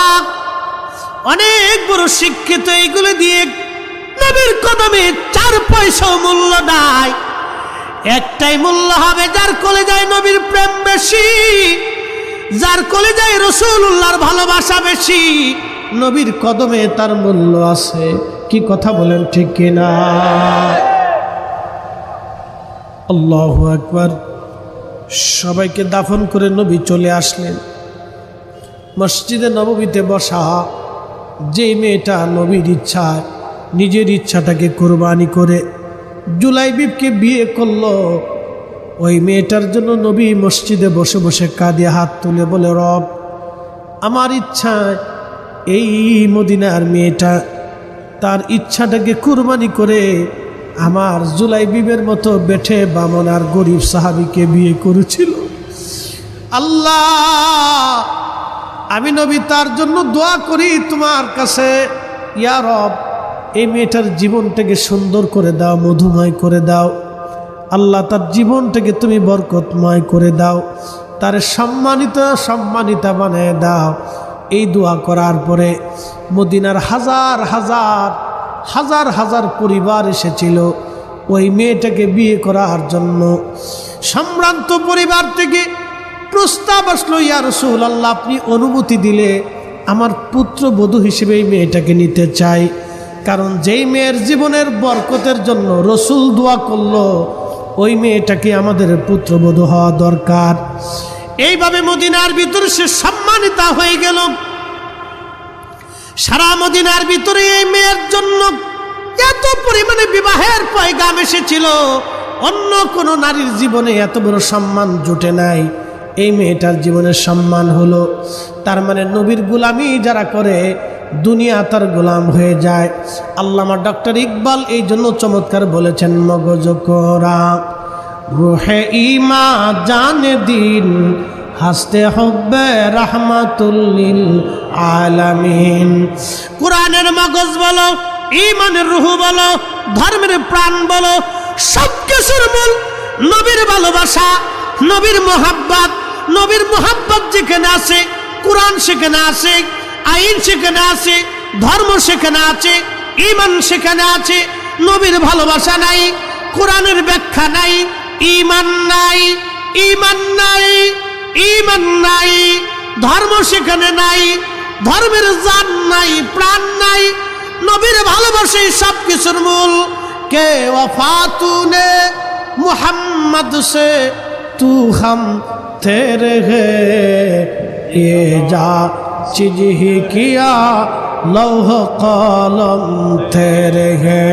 অনেক বড় শিক্ষিত, এইগুলো দিয়ে নবীর কদমে 4 পয়সাও মূল্য নাই। একটাই মূল্য হবে, যার কলেজায় নবীর প্রেম বেশি, যার কলেজায় রাসূলুল্লাহর ভালোবাসা বেশি, নবীর কদমে তার মূল্য আছে। কি কথা বলেন ঠিক কিনা? আল্লাহু আকবার। সবাইকে দাফন করে নবী চলে আসলেন। মসজিদে নববীতে বসা যে মেয়েটা নবীর ইচ্ছায় নিজের ইচ্ছাটাকে কোরবানি করে জুলাইবিবকে বিয়ে করলো, ওই মেয়েটার জন্য নবী মসজিদে বসে বসে কাঁদে হাত তুলে বলে, রব, আমার ইচ্ছায় এই মদিনার মেয়েটা তার ইচ্ছাটাকে কুরবানি করে আমার জুলাইবিবের মতো বেঠে বামন আর গরিব সাহাবীকে বিয়ে করেছিল। আল্লাহ, আমি নবী তার জন্য দোয়া করি তোমার কাছে, ইয়া রব, এই মেয়েটার জীবনটাকে সুন্দর করে দাও, মধুময় করে দাও। আল্লাহ, তার জীবনটাকে তুমি বরকতময় করে দাও, তার সম্মানিতা বানিয়ে দাও। এই দোয়া করার পরে মদিনার হাজার হাজার পরিবার এসেছিল ওই মেয়েটাকে বিয়ে করার জন্য। সম্ভ্রান্ত পরিবার থেকে প্রস্তাব আসলো, ইয়া রাসূলুল্লাহ, আপনি অনুমতি দিলে আমার পুত্রবধূ হিসেবে এই মেয়েটাকে নিতে চাই। কারণ যেই মেয়ের জীবনের বরকতের জন্য রাসূল দোয়া করলো, ওই মেয়েটাকে আমাদের পুত্রবধূ হওয়া দরকার। এইভাবে মদিনার ভিতরে সে সম্মানিতা হয়ে গেল। সারা মদিনার ভিতরে এই মেয়ের জন্য এত পরিমাণে বিবাহের পয়গাম এসেছিল, অন্য কোনো নারীর জীবনে এত বড় সম্মান জুটে নাই। এই মেয়েটার জীবনে সম্মান হলো। তার মানে নবীর গোলামি যারা করে দুনিয়া তার গোলাম হয়ে যায়। আল্লামা ডক্টর ইকবাল এই জন্য চমৎকার বলেছেন, মগজ কোরা রুহে ইমা জানে দিন, হাসতে হবে রাহমাতুল্লিল আলামিন। কোরআনের মগজ বলো, ঈমানের রুহ বলো, ধর্মের প্রাণ বলো, সব কিছুর মূল নবীর ভালোবাসা, নবীর মোহাব্বত। নবীর মোহাব্বত যেখানে আছে, কোরআন সেখানে আছে, আইন সেখানে আছে, ধর্ম সেখানে আছে, ঈমান সেখানে আছে। নবীর ভালোবাসা নাই, কোরআনের ব্যাখ্যা নাই, ঈমান নাই, ঈমান নাই, ঈমান নাই, ধর্ম সেখানে নাই, ধর্মের জান নাই, প্রাণ নাই। নবীর ভালোবাসাই সব কিছুর মূল। কে ওয়াফাতুনে মুহাম্মদ সে তু হাম তেরে হে, এ যা চিজ হি কিয়া লৌহ কলম তেরে হে।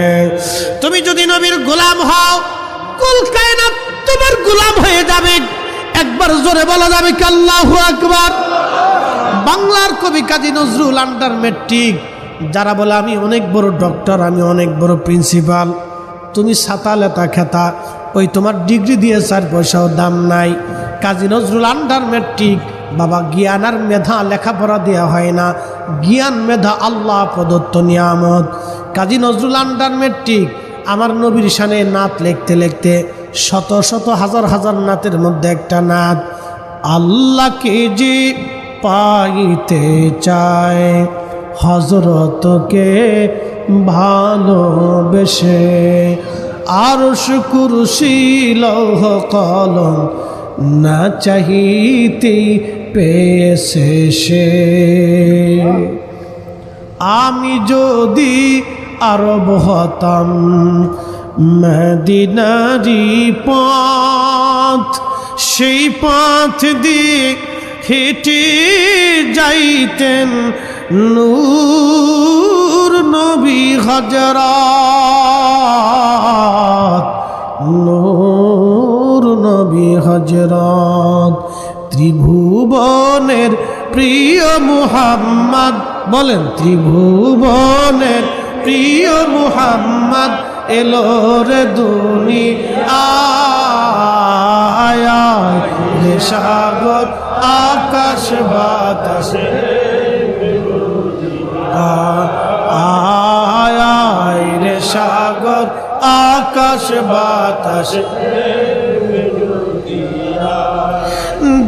তুমি যদি নবীর গোলাম হও, কুল কায়নাত তোমার গোলাম হয়ে যাবে। একবার জোরে বলা যাবে কি আল্লাহু আকবার। বাংলার কবি কাজী নজরুল আন্ডার মেট্রিক, যারা বলে আমি অনেক বড় ডক্টর, আমি অনেক বড় প্রিন্সিপাল, তুমি ছাতা লেতা খেতা, ওই তোমার ডিগ্রি দিয়ে 4 পয়সাও দাম নাই। কাজী নজরুল আন্ডার মেট্রিক, বাবা, জ্ঞান আর মেধা লেখাপড়া দেওয়া হয় না, জ্ঞান মেধা আল্লাহ প্রদত্ত নিয়ামত। কাজী নজরুল আন্ডার মেট্রিক আমার নবীর শানে নাত লিখতে লিখতে শত শত হাজার নাতের মধ্যে একটা নাত, আল্লাহকে যে পাইতে চায় হযরতকে ভালোবেসে, আরশ কুরসি লৌহ কলম না চাহিতেই পেয়েছে সে। আমি যদি আরব হতাম, মদিনারি পথ, সেই পথ দিয়ে হেঁটে যাইতেন নূর নবী হযরত। নূর নবী হযরত ত্রিভুবনের প্রিয় মুহাম্মদ বলেন ত্রিভুবনের প্রিয় মুহাম্মদ এলো রে দুনিয়ায় রে সাগর আকাশ বাতাস আয় রে সাগর আকাশ বাতাস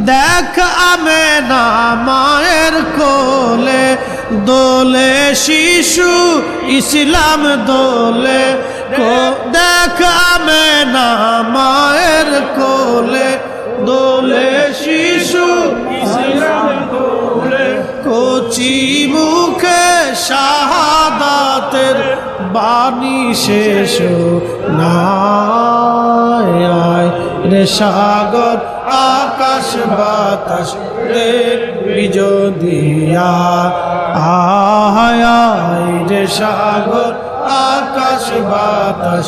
দেখ আমেনা মায়ের কোলে দোলে শিশু ইসলাম দোলে দেখ আমেনা মায়ের কোলে দোলে শিশু ইসলাম দোলে কচি মুখে শাহাদাতের বাণী শেষ নাই রে সাগর আকাশ বাতাস দেখবি যদি আয় রে সাগর আকাশ বাতাস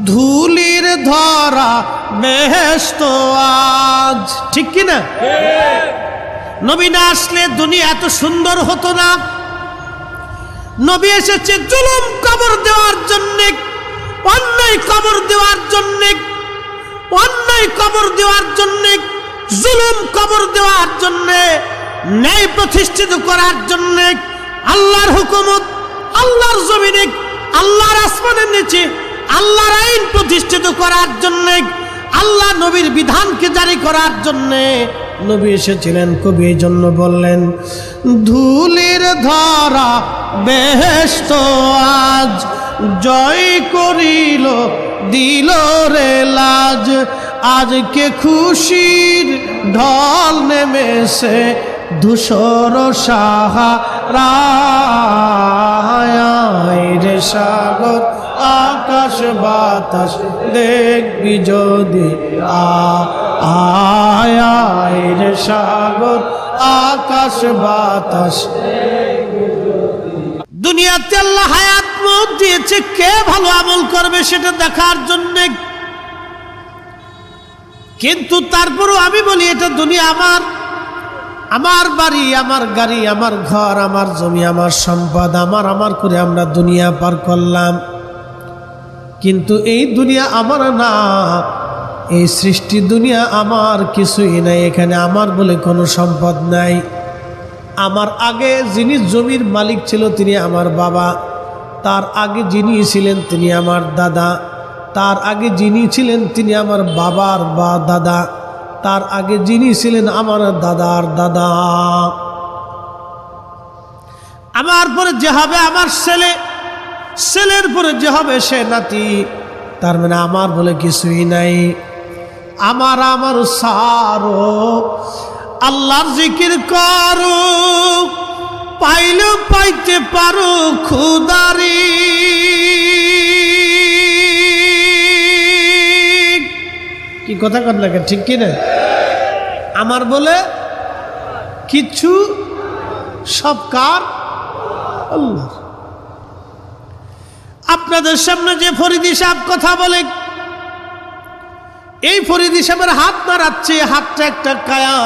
ধুলির ধরা বেহেশত আজ ঠিক কিনা নবী না আসলে দুনিয়া এত সুন্দর হতো না নবী এসেছে জুলুম কবর দেওয়ার জন্য অন্যায় কবর দেওয়ার জন্য অন্যায় কবর দেওয়ার জন্য জুলুম কবর দেওয়ার জন্য ন্যায় প্রতিষ্ঠিত করার জন্য আল্লাহর হুকুমত আল্লাহর জমিনে আল্লাহর আসমানের নিচে আল্লাহর আইন প্রতিষ্ঠিত করার জন্য আল্লাহ নবীর বিধানকে জারি করার জন্য নবী এসেছিলেন কবি এই জন্য বললেন ধুলির ধরা বেহেশত আজ জয় করিল দিল রে লাজ আজকে খুশির ঢল নেমেছে ধূসর সাহারায় রে সাগর আকাশ বাতাস দেখবি যদি আয় রে সাগর আকাশ বাতাস দুনিয়াতে আল্লাহ হায়াত মওত দিয়েছে কে ভালো আমল করবে সেটা দেখার জন্য কিন্তু তারপরও আমি বলি এটা দুনিয়া আমার বাড়ি আমার গাড়ি আমার ঘর আমার জমি আমার সম্পদ আমার করে আমরা দুনিয়া পার করলাম কিন্তু এই দুনিয়া আমার না এই সৃষ্টি দুনিয়া আমার কিছুই নাই এখানে আমার বলে কোনো সম্পদ নাই আমার আগে যিনি জমির মালিক ছিল তিনি আমার বাবা তার আগে যিনি ছিলেন তিনি আমার দাদা তার আগে যিনি ছিলেন তিনি আমার বাবার বা দাদা তার আগে যিনি ছিলেন আমার দাদার দাদা আমার পরে যে হবে আমার ছেলে ছেলের পরে যে হবে সে নাতি তার মানে আমার বলে কিছুই নাই আমার সারো আল্লাহর জিকির করো পাইলেও পাইতে পারো খুদারি কি কথা কর লাগে ঠিক কিনা আমার বলে কিছু সব কার আল্লাহ আপনাদের সামনে যে ফরিদি সাহেব কথা বলে এই ফরিদি সাহেবের হাত নাড়াচ্ছে হাতটা একটা কায়া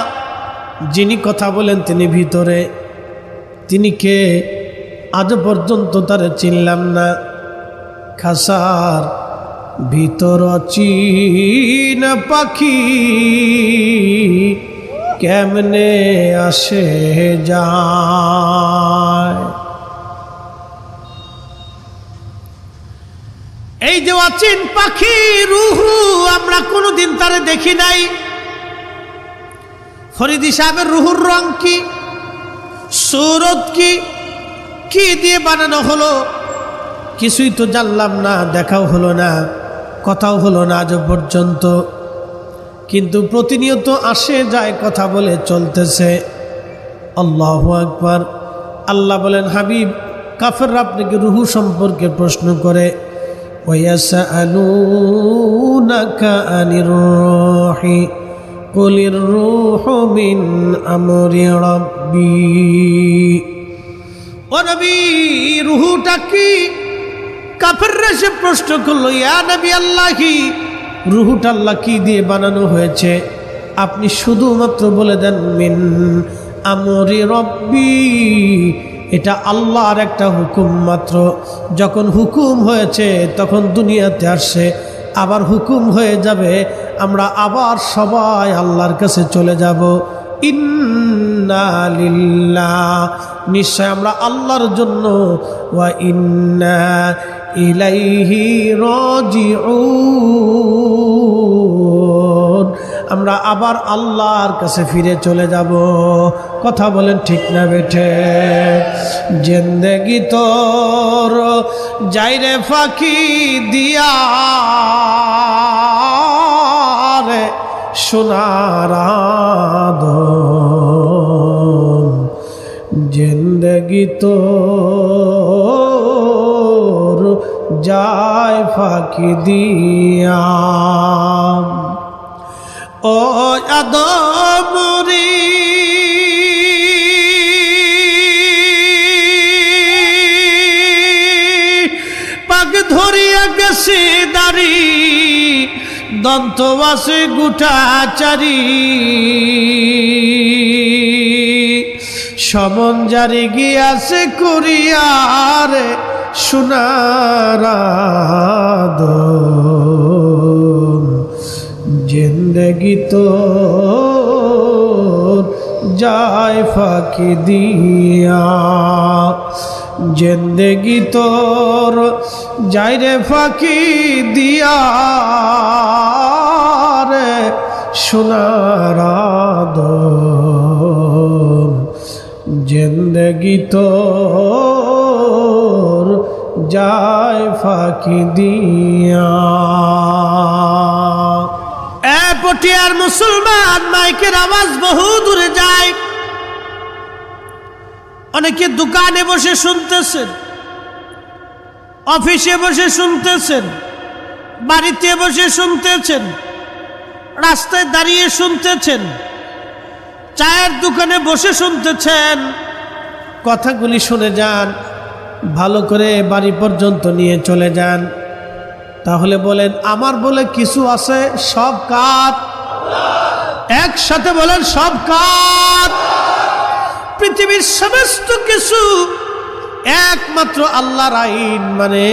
যিনি কথা বলেন তিনি ভিতরে তিনি কে আজ পর্যন্ত তারে চিনলাম না খাসার ভিতর চীন পাখি কেমনে আসে যায় এই যে অচিন পাখি রুহু আমরা কোনোদিন তারে দেখি নাই ফরিদি সাহেবের রুহুর রং কি সুরত কি দিয়ে বানানো হলো কিছুই তো জানলাম না দেখাও হলো না কথাও হলো না আজ পর্যন্ত কিন্তু প্রতিনিয়ত আসে যায় কথা বলে চলতেছে আল্লাহু আকবার আল্লাহ বলেন হাবিব কাফেররা আপনাকে রুহু সম্পর্কে প্রশ্ন করে ওয়াসাআলুনাকা আনির রূহি কুলির রূহু মিন আমরি রাব্বি ও নবী রুহুটা কি কাফেররা সে প্রশ্ন করলো, ইয়া নবী আল্লাহি, রুহুটা আল্লাহ কি দিয়ে বানানো হয়েছে? আপনি শুধুমাত্র বলে দেন মিন আমরি রব্বি, এটা আল্লাহর একটা হুকুম মাত্র। যখন হুকুম হয়েছে তখন দুনিয়াতে আসছে, আবার হুকুম হয়ে যাবে, আমরা আবার সবাই আল্লাহর কাছে চলে যাব। ইন্না লিল্লাহ, নিশ্চয় আমরা আল্লাহর জন্য, ওয়া ইন্না ইলাইহি রাজিউন, আমরা আবার আল্লাহর কাছে ফিরে চলে যাব। কথা বলেন ঠিক না বেঠে? জিন্দেগি তোর যাইরে ফাঁকি দিয়া রে সোনার আদম, জিন্দেগি তোর যায় ফাঁকি দিয়া। ও আদম রে, পাক ধরিয়া গেছে দাড়ি, দন্ত আছে গুটাচারি, সমন জারি গিয়াছে করিয়ার সোনার আদম, জিন্দেগি তোর যায় ফাঁকি দিয়া, জিন্দেগি তোর যায় রে ফাঁকি দিয়া রে সোনার আদম, জিন্দেগি তোর যায় ফাঁকি দিয়া। পটিয়ার মুসলমান, মাইকের আওয়াজ বহু দূরে যায়। অনেকে দোকানে বসে শুনতেছেন, অফিসে বসে শুনতেছেন, বাড়িতে বসে শুনতেছেন, রাস্তায় দাঁড়িয়ে শুনতেছেন, চায়ের দোকানে বসে শুনতেছেন। কথাগুলি শুনে যান, ভালো করে বাড়ি পর্যন্ত নিয়ে চলে যান। তাহলে বলেন, আমার বলে কিছু আছে? সব কার? একসাথে বলেন, সব কার? পৃথিবীর সমস্ত কিছু একমাত্র আল্লাহর আইন, মানে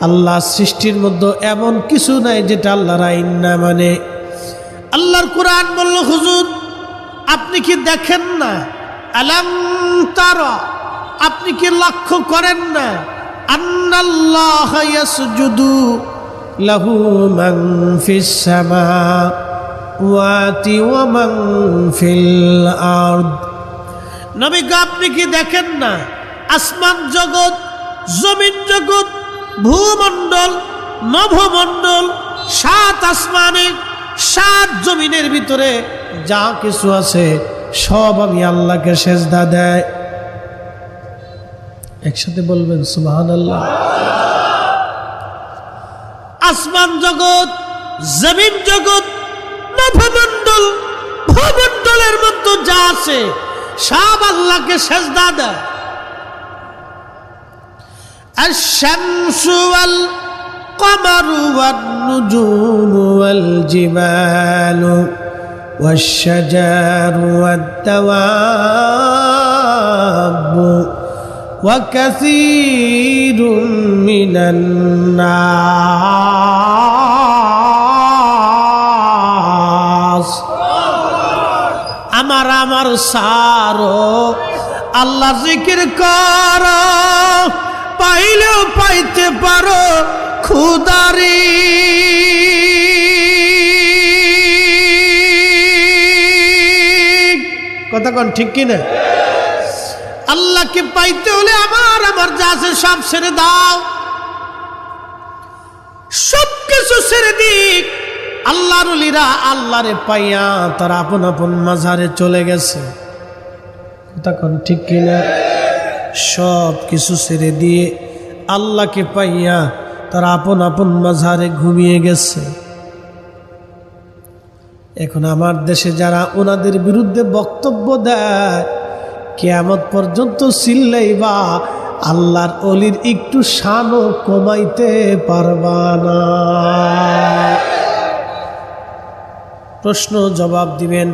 আল্লাহ সৃষ্টির মধ্যে এমন কিছু নাই যেটা আল্লাহর আইন না মানে। আল্লাহর কোরআন বলল, হুজুর আপনি কি দেখেন না? আলাম তারা, আপনি কি লক্ষ্য করেন না? আন্নাল্লাহা ইয়াসজুদু লাহু মান ফিস সামাওয়াতি ওয়া মান ফিল আরদ। নবী গো, আপনি কি দেখেন না আসমান জগৎ, জমিন জগৎ, ভূমণ্ডল, নভমণ্ডল, 7 আসমানের 7 জমিনের ভিতরে যা কিছু আছে সব আমি আল্লাহকে সেজদা দেয়। একসাথে বলবেন সুবহানাল্লাহ। আসমান জগৎ, জমিন জগৎ, নভমণ্ডল, ভূমণ্ডলের মধ্যে যা আছে সব আল্লাহকে সেজদা দেয়। আশ-শামসু ওয়াল কমারু ওয়ান নুজুমু ওয়াল জিবালু ওয়াশ-শাজারু ওয়াদ-দাওয়াবু ওয়া কাসীরুম মিনান নাস। আমার সারো আল্লাহ জিকির করো, পাইলেও পাইতে পারো খুদারি। কথা কোন ঠিক কিনা? আল্লাহকে পাইতে হলে আমার যা আছে সব ছেড়ে দাও, সব কিছু ছেড়ে দিক। আল্লাহর ওলিরা আল্লাহরে পাইয়া তারা আপন আপন মাজারে চলে গেছে। তখন ঠিক কিনা? সব কিছু ছেড়ে দিয়ে আল্লাহকে পাইয়া তারা আপন আপন মাজারে ঘুমিয়ে গেছে। এখন আমার দেশে যারা ওনাদের বিরুদ্ধে বক্তব্য দেয়, কিয়ামত পর্যন্ত চিল্লাইবা আল্লাহর অলির একটু শানও কমাইতে পারবা না। প্রশ্ন জবাব দিবেন,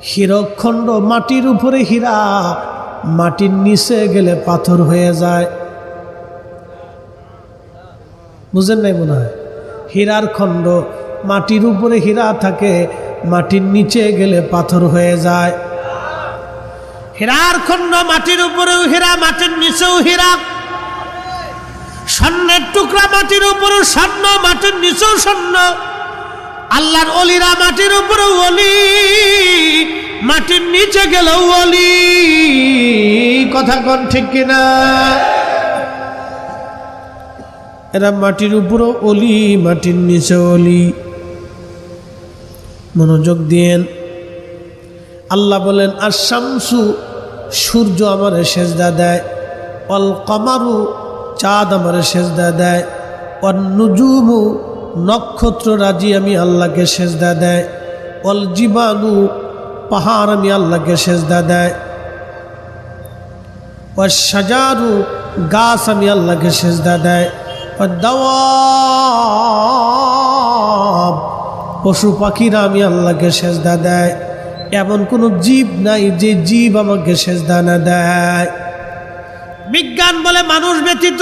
হীরকখণ্ড মাটির উপরে হীরা, মাটির নিচে গেলে পাথর হয়ে যায়। বুঝেন নাই মনে হয়? হীরার খণ্ড মাটির উপরে হীরা থাকে, মাটির নিচে গেলে পাথর হয়ে যায়। হীরার খণ্ড মাটির উপরেও হীরা, মাটির নিচেও হীরা। স্বর্ণের টুকরা মাটির উপরেও স্বর্ণ, মাটির নিচেও স্বর্ণ। আল্লাহর অলিরা মাটির উপরেও অলি, মাটির নিচে গেলেও অলি। কথা কোন ঠিক কিনা? এরা মাটির উপরেও অলি, মাটির নিচে অলি। মনোযোগ দিয়েন। আল্লাহ বলেন, আর শামসু, সূর্য আমারে সেজদা দেয়, অল কমারু, চাঁদ আমারে সেজদা দেয়, অল নুজুমু, নক্ষত্র রাজি আমি আল্লাহকে সেজদা দেয়, অল জিবালু, পাহাড় আমি আল্লাহকে সেজদা দেয়, অল শাজারু, গাছ আমি আল্লাহকে সেজদা দেয়, অল দাওয়াব, পশু পাখিরা আমি আল্লাহকে সেজদা দেয়। এমন কোনো জীব নাই যে জীব আমাকে সেজদা না দেয়। বিজ্ঞান বলে মানুষ ব্যতীত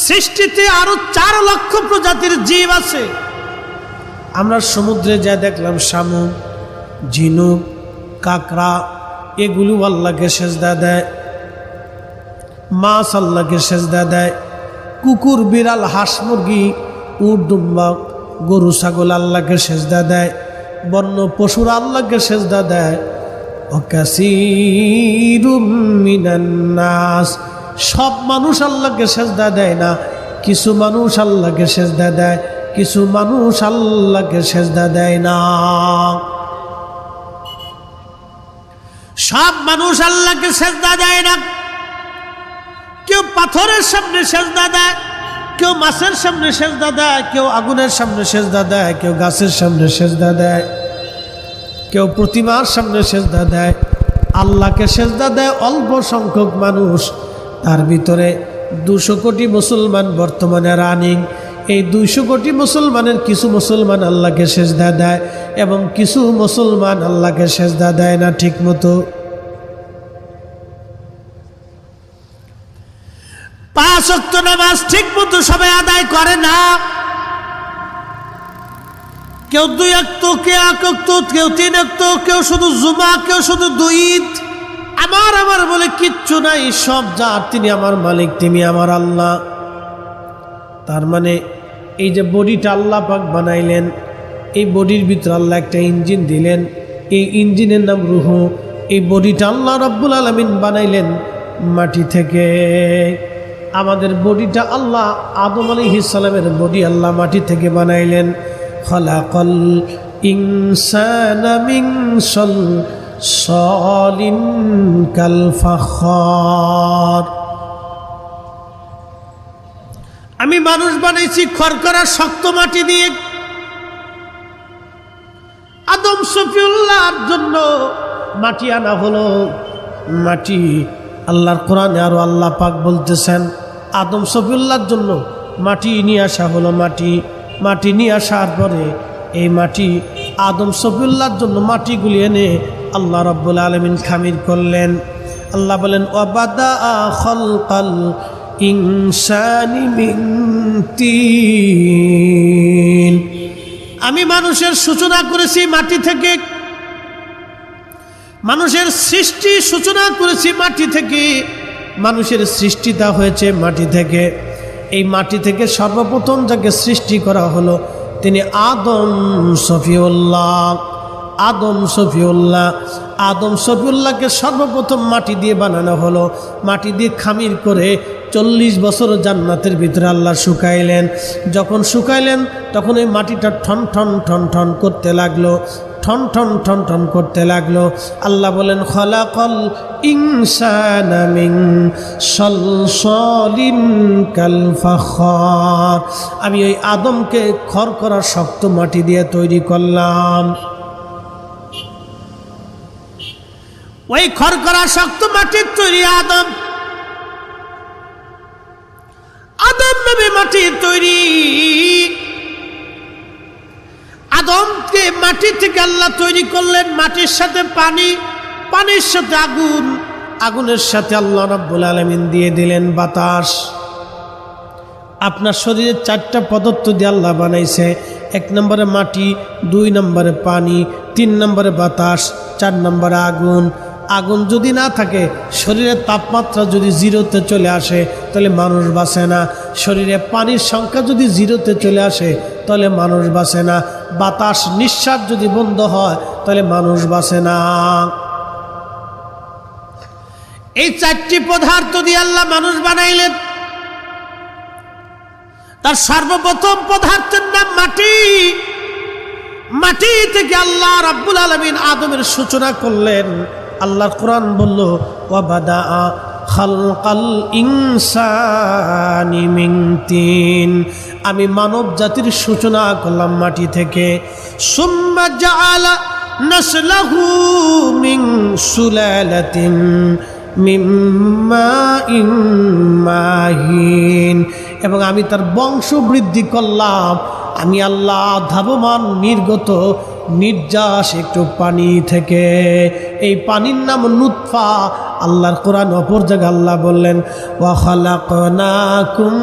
সৃষ্টিতে আরো 4 লক্ষ প্রজাতির জীব আছে। আমরা সমুদ্রে যা দেখলাম, শামুক, ঝিনুক, কাঁকড়া, এগুলো আল্লাহকে সেজদা দেয়। মাছ আল্লাহকে সেজদা দেয়। কুকুর, বিড়াল, হাঁস, মুরগি, উট, দুম্বা, গরু, ছাগল আল্লাহকে সেজদা দেয়। বন্য পশুরা আল্লাহকে সেজদা দেয়। ওয়াকাসীরুম মিনান নাস, সব মানুষ আল্লাহকে সেজদা দেয় না, কিছু মানুষ আল্লাহকে সেজদা দেয়, কিছু মানুষ আল্লাহকে সেজদা দেয় না। সব মানুষ আল্লাহকে সেজদা দেয় না। কেউ পাথরের সামনে সেজদা দেয়, কেউ মাছের সামনে সেজদা দেয়, কেউ আগুনের সামনে সেজদা দেয়, কেউ গাছের সামনে সেজদা দেয়, কেউ প্রতিমার সামনে সেজদা দেয়। আল্লাহকে সেজদা দেয় অল্প সংখ্যক মানুষ। তার ভিতরে 200 কোটি মুসলমান বর্তমানে রানিং। এই 200 কোটি মুসলমানের কিছু মুসলমান আল্লাহকে সেজদা দেয় এবং কিছু মুসলমান আল্লাহকে সেজদা দেয় না ঠিক মতো। 5 ওয়াক্ত নামাজ ঠিক মতো সবাই আদায় করে না। কেউ 2 ওয়াক্ত, কেউ 1 ওয়াক্ত, কেউ 3 ওয়াক্ত, কেউ শুধু জুমা, কেউ শুধু 2 ঈদ। আমার বলে কিচ্ছু নাই, সব যার, তিনি আমার মালিক, তিনি আমার আল্লাহ। তার মানে এই যে বডিটা আল্লাহ পাক বানাইলেন, এই বডির ভিতরে আল্লাহ একটা ইঞ্জিন দিলেন, এই ইঞ্জিনের নাম রূহ। এই বডিটা আল্লাহ রাব্বুল আলামিন বানাইলেন মাটি থেকে। আমাদের বডিটা আল্লাহ, আদম আলাইহিস সালামের বডি আল্লাহ মাটি থেকে বানাইলেন। খলাকাল ইনসানা মিন সালসালিন কাল ফাখার। আমি মানুষ বানাইছি খড়কড়া শক্ত মাটি দিয়ে। আদম সফিউল্লাহর জন্য মাটি আনা হলো। মাটি আল্লাহর কোরআনে আরো আল্লাহ পাক বলতেছেন, আদম সফিউল্লাহর জন্য মাটি নিয়ে আসা হলো। মাটি নিয়ে আসার পরে এই মাটি আদম সফিউল্লাহর জন্য মাটিগুলি এনে আল্লাহ রাব্বুল আলামিন খামির করলেন। আল্লাহ বলেন, ওয়াবাদা খালকাল ইনসানি মিন তিন। আমি মানুষের সূচনা করেছি মাটি থেকে। মানুষের সৃষ্টি সূচনা করেছি মাটি থেকে। মানুষের সৃষ্টিটা হয়েছে মাটি থেকে। এই মাটি থেকে সর্বপ্রথম যাকে সৃষ্টি করা হলো তিনি আদম সফিউল্লাহ। আদম সফিউল্লাহকে সর্বপ্রথম মাটি দিয়ে বানানো হলো। মাটি দিয়ে খামির করে 40 বছর জান্নাতের ভিতরে আল্লাহ শুকাইলেন। যখন শুকাইলেন তখন এই মাটিটা ঠন ঠন ঠন ঠন করতে লাগলো, ঠন ঠন ঠন ঠন করতে লাগলো। আল্লাহ বলেন, খলাকাল ইনসানা মিন সালসালিন কাল ফাখার। আমি ওই আদমকে খড়কড়া শক্ত মাটি দিয়ে তৈরি করলাম। ওই খড়কড়া শক্ত মাটির তৈরি আদম আদম নবী মাটির তৈরি। আদমকে মাটি থেকে আল্লাহ তৈরি করলেন, মাটির সাথে পানি, পানির সাথে আগুন, আগুনের সাথে আল্লাহ রাব্বুল আলামিন দিয়ে দিলেন বাতাস। আপনার শরীরে 4টা পদার্থ দিয়ে আল্লাহ বানাইছে। 1 নম্বরে মাটি, 2 নম্বরে পানি, 3 নম্বরে বাতাস, 4 নম্বরে আগুন। আগুন যদি না থাকে, শরীরের তাপমাত্রা যদি 0-তে চলে আসে তাহলে মানুষ বাঁচে না। শরীরে পানির সংখ্যা যদি 0-তে চলে আসে তাহলে মানুষ বাঁচে না। বাতাস, নিঃশ্বাস যদি বন্ধ হয় তাহলে মানুষ বাঁচে না। এই 4টি পদার্থ দিয়ে আল্লাহ মানুষ বানাইলেন। তার সর্বপ্রথম পদার্থের নাম মাটি। মাটি থেকে আল্লাহ রাব্বুল আলামিন আদমের সূচনা করলেন। আল্লাহর কোরআন বলল, ওয়াবাদা খালকাল ইনসানি মিন তিন, আমি মানব জাতির সূচনা করলাম মাটি থেকে। সুম্মা জাআলা নাসলাহু মিন সুলালাতিন মিন মাইন মাহিন, এবং আমি তার বংশ বৃদ্ধি করলাম। আমি আল্লাহ ধাবমান নির্গত নির্যাস একটু পানি থেকে। এই পানির নাম নুতফা। আল্লাহর কোরআন অপর জায়গায় আল্লাহ বললেন, ওয়া খালাকনাকুম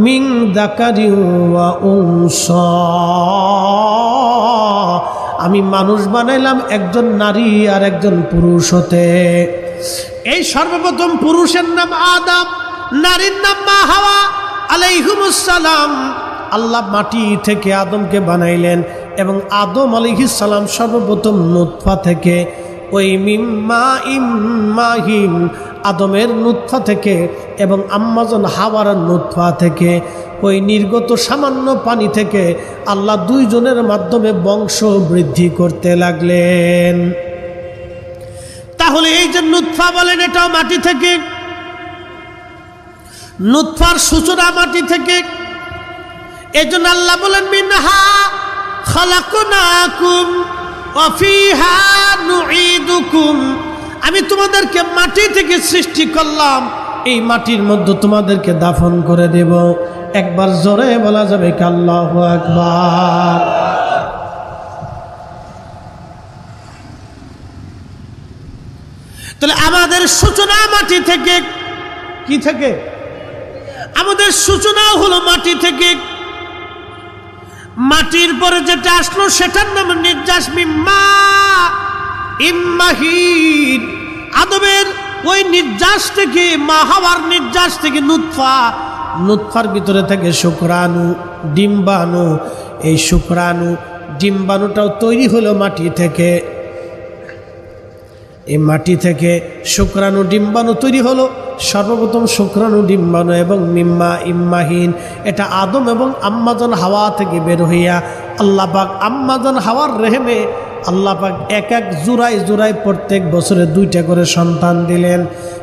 মিন যাকারিন ওয়া উনসা, আমি মানুষ বানাইলাম একজন নারী আর একজন পুরুষ হতে। এই সর্বপ্রথম পুরুষের নাম আদম, নারীর নাম মা হাওয়া আলাইহিমুস সালাম। আল্লাহ মাটি থেকে আদমকে বানাইলেন এবং আদম আলাইহিস সালাম সর্বপ্রথম নুতফা থেকে, ওই মিম্মা ইম্মাহিম, আদমের নুতফা থেকে এবং আম্মাজন হাওয়ার নুতফা থেকে, ওই নির্গত সামান্য পানি থেকে আল্লাহ 2 জনের মাধ্যমে বংশ বৃদ্ধি করতে লাগলেন। তাহলে এই যে নুতফা বলেন, এটাও মাটি থেকে। নুতফার সূচনা মাটি থেকে। এজন্য আল্লাহ বলেন, মিনহা খালাকনাকুম ওয়া ফিহা নুঈদুকুম, আমি তোমাদেরকে মাটি থেকে সৃষ্টি করলাম, এই মাটির মধ্যে তোমাদেরকে দাফন করে দেব। একবার জোরে বলা যাবে কি আল্লাহু আকবার। তাহলে আমাদের সূচনা মাটি থেকে। কি থেকে? আমাদের সূচনা হলো মাটি থেকে। মাটির পরে যেটা আসলো সেটার নাম নির্যাস, মিম্মা ইম্মাহিন। আদমের ওই নির্যাস থেকে, মা হাওয়ার নির্যাস থেকে নুতফা, নুতফার ভিতরে থেকে শুক্রাণু, ডিম্বাণু। এই শুক্রাণু ডিম্বাণুটাও তৈরি হলো মাটি থেকে। এই মাটি থেকে শুক্রাণু ডিম্বাণু তৈরি হলো। সর্বপ্রথম শুক্রাণু ডিম্বাণু এবং মিম্মা ইম্মাহিন, এটা আদম এবং আম্মাজন হাওয়া থেকে বের হইয়া আল্লাহ পাক আম্মাজন হাওয়ার রেহেমে আল্লাহ পাক এক এক জোড়ায় জোড়ায় প্রত্যেক বছরে 2টা করে সন্তান দিলেন।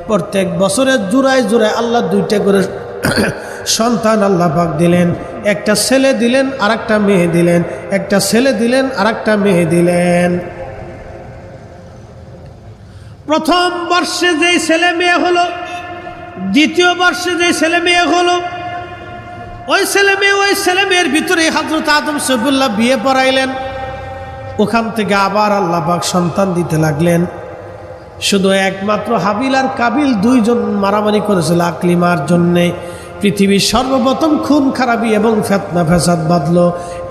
প্রত্যেক বছরে জোড়ায় জোড়ায় আল্লাহ 2টা করে সন্তান আল্লাহ পাক দিলেন। একটা ছেলে দিলেন আর একটা মেয়ে দিলেন, একটা ছেলে দিলেন আর একটা মেয়ে দিলেন। প্রথম বর্ষে যেই ছেলে মেয়ে হলো, দ্বিতীয় বর্ষে যেই ছেলে মেয়ে হলো, ওই ছেলে মেয়ের ভিতরে হযরত আদম সফিউল্লাহ বিয়ে পড়াইলেন। ওখান থেকে আবার আল্লাহ পাক সন্তান দিতে লাগলেন। শুধু একমাত্র হাবিল আর কাবিল 2 জন মারামারি করেছিল আকলিমার জন্যে। পৃথিবীর সর্বপ্রথম খুন খারাপি এবং ফিতনা ফ্যাসাদ বাঁধলো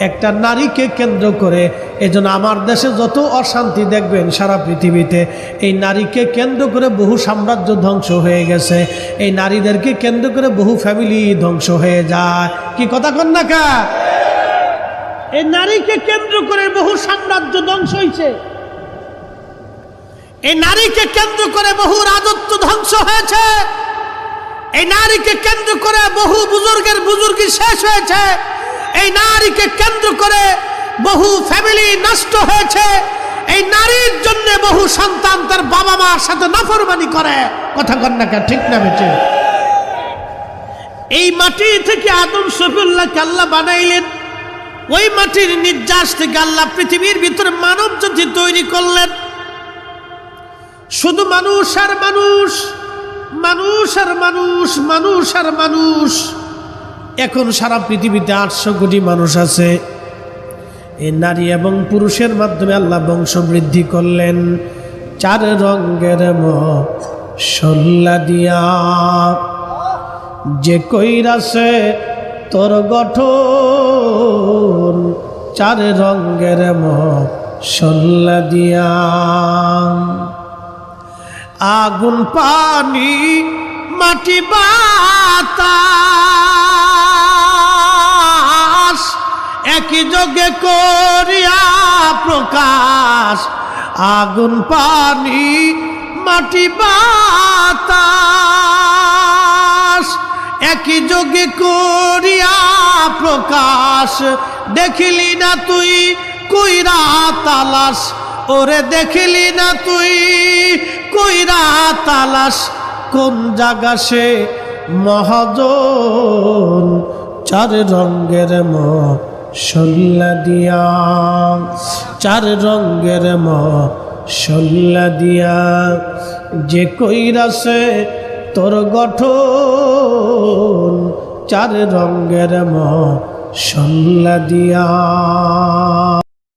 একটা নারীকে কেন্দ্র করে। এজন্য আমার দেশে যত অশান্তি দেখবেন সারা পৃথিবীতে, এই নারীকে কেন্দ্র করে বহু সাম্রাজ্য ধ্বংস হয়ে গেছে। এই নারীদেরকে কেন্দ্র করে বহু ফ্যামিলি ধ্বংস হয়ে যায়। কি কথা কন না কা? এই নারীকে কেন্দ্র করে বহু সাম্রাজ্য ধ্বংস হয়েছে। এই নারীকে কেন্দ্র করে বহু রাজত্ব ধ্বংস হয়েছে। এই নারীকে কেন্দ্র করে বহু বুজুর্গের বুজুর্গি শেষ হয়েছে। এই নারীকে কেন্দ্র করে বহু ফ্যামিলি নষ্ট হয়েছে। এই নারীর জন্য বহু সন্তান তার বাবা মার সাথে নাফরমানি করে। কথা কন না কা? ঠিক না বেটে? এই মাটি থেকে আদম সফিউল্লাহকে আল্লাহ বানাইলেন। ওই মাটির নির্যাস থেকে আল্লাহ পৃথিবীর ভিতরে মানব জাতি তৈরি করলেন। শুধু মানুষ আর মানুষ, মানুষ আর মানুষ, মানুষ আর মানুষ। এখন সারা পৃথিবীতে 800 কোটি মানুষ আছে। এই নারী এবং পুরুষের মাধ্যমে আল্লাহ বংশ বৃদ্ধি করলেন 4 রঙের মশলা দিয়া। যে কইরাছে তোর গঠন 4 রঙের মশলা দিয়া। আগুন পানি মাটি বাতাস একই যোগে করিয়া প্রকাশ। আগুন পানি মাটি বাতাস একই যোগে করিয়া প্রকাশ। দেখিলি না তুই কইরা তালাশ, ওরে দেখিলি না তুই কইরা তালাশ। কোন জায়গা সে মহাজন 4 রঙের মশলা দিয়া। 4 রঙের মশলা দিয়া। যে কইরাছে তোর গঠন 4 রঙের মশলা দিয়া।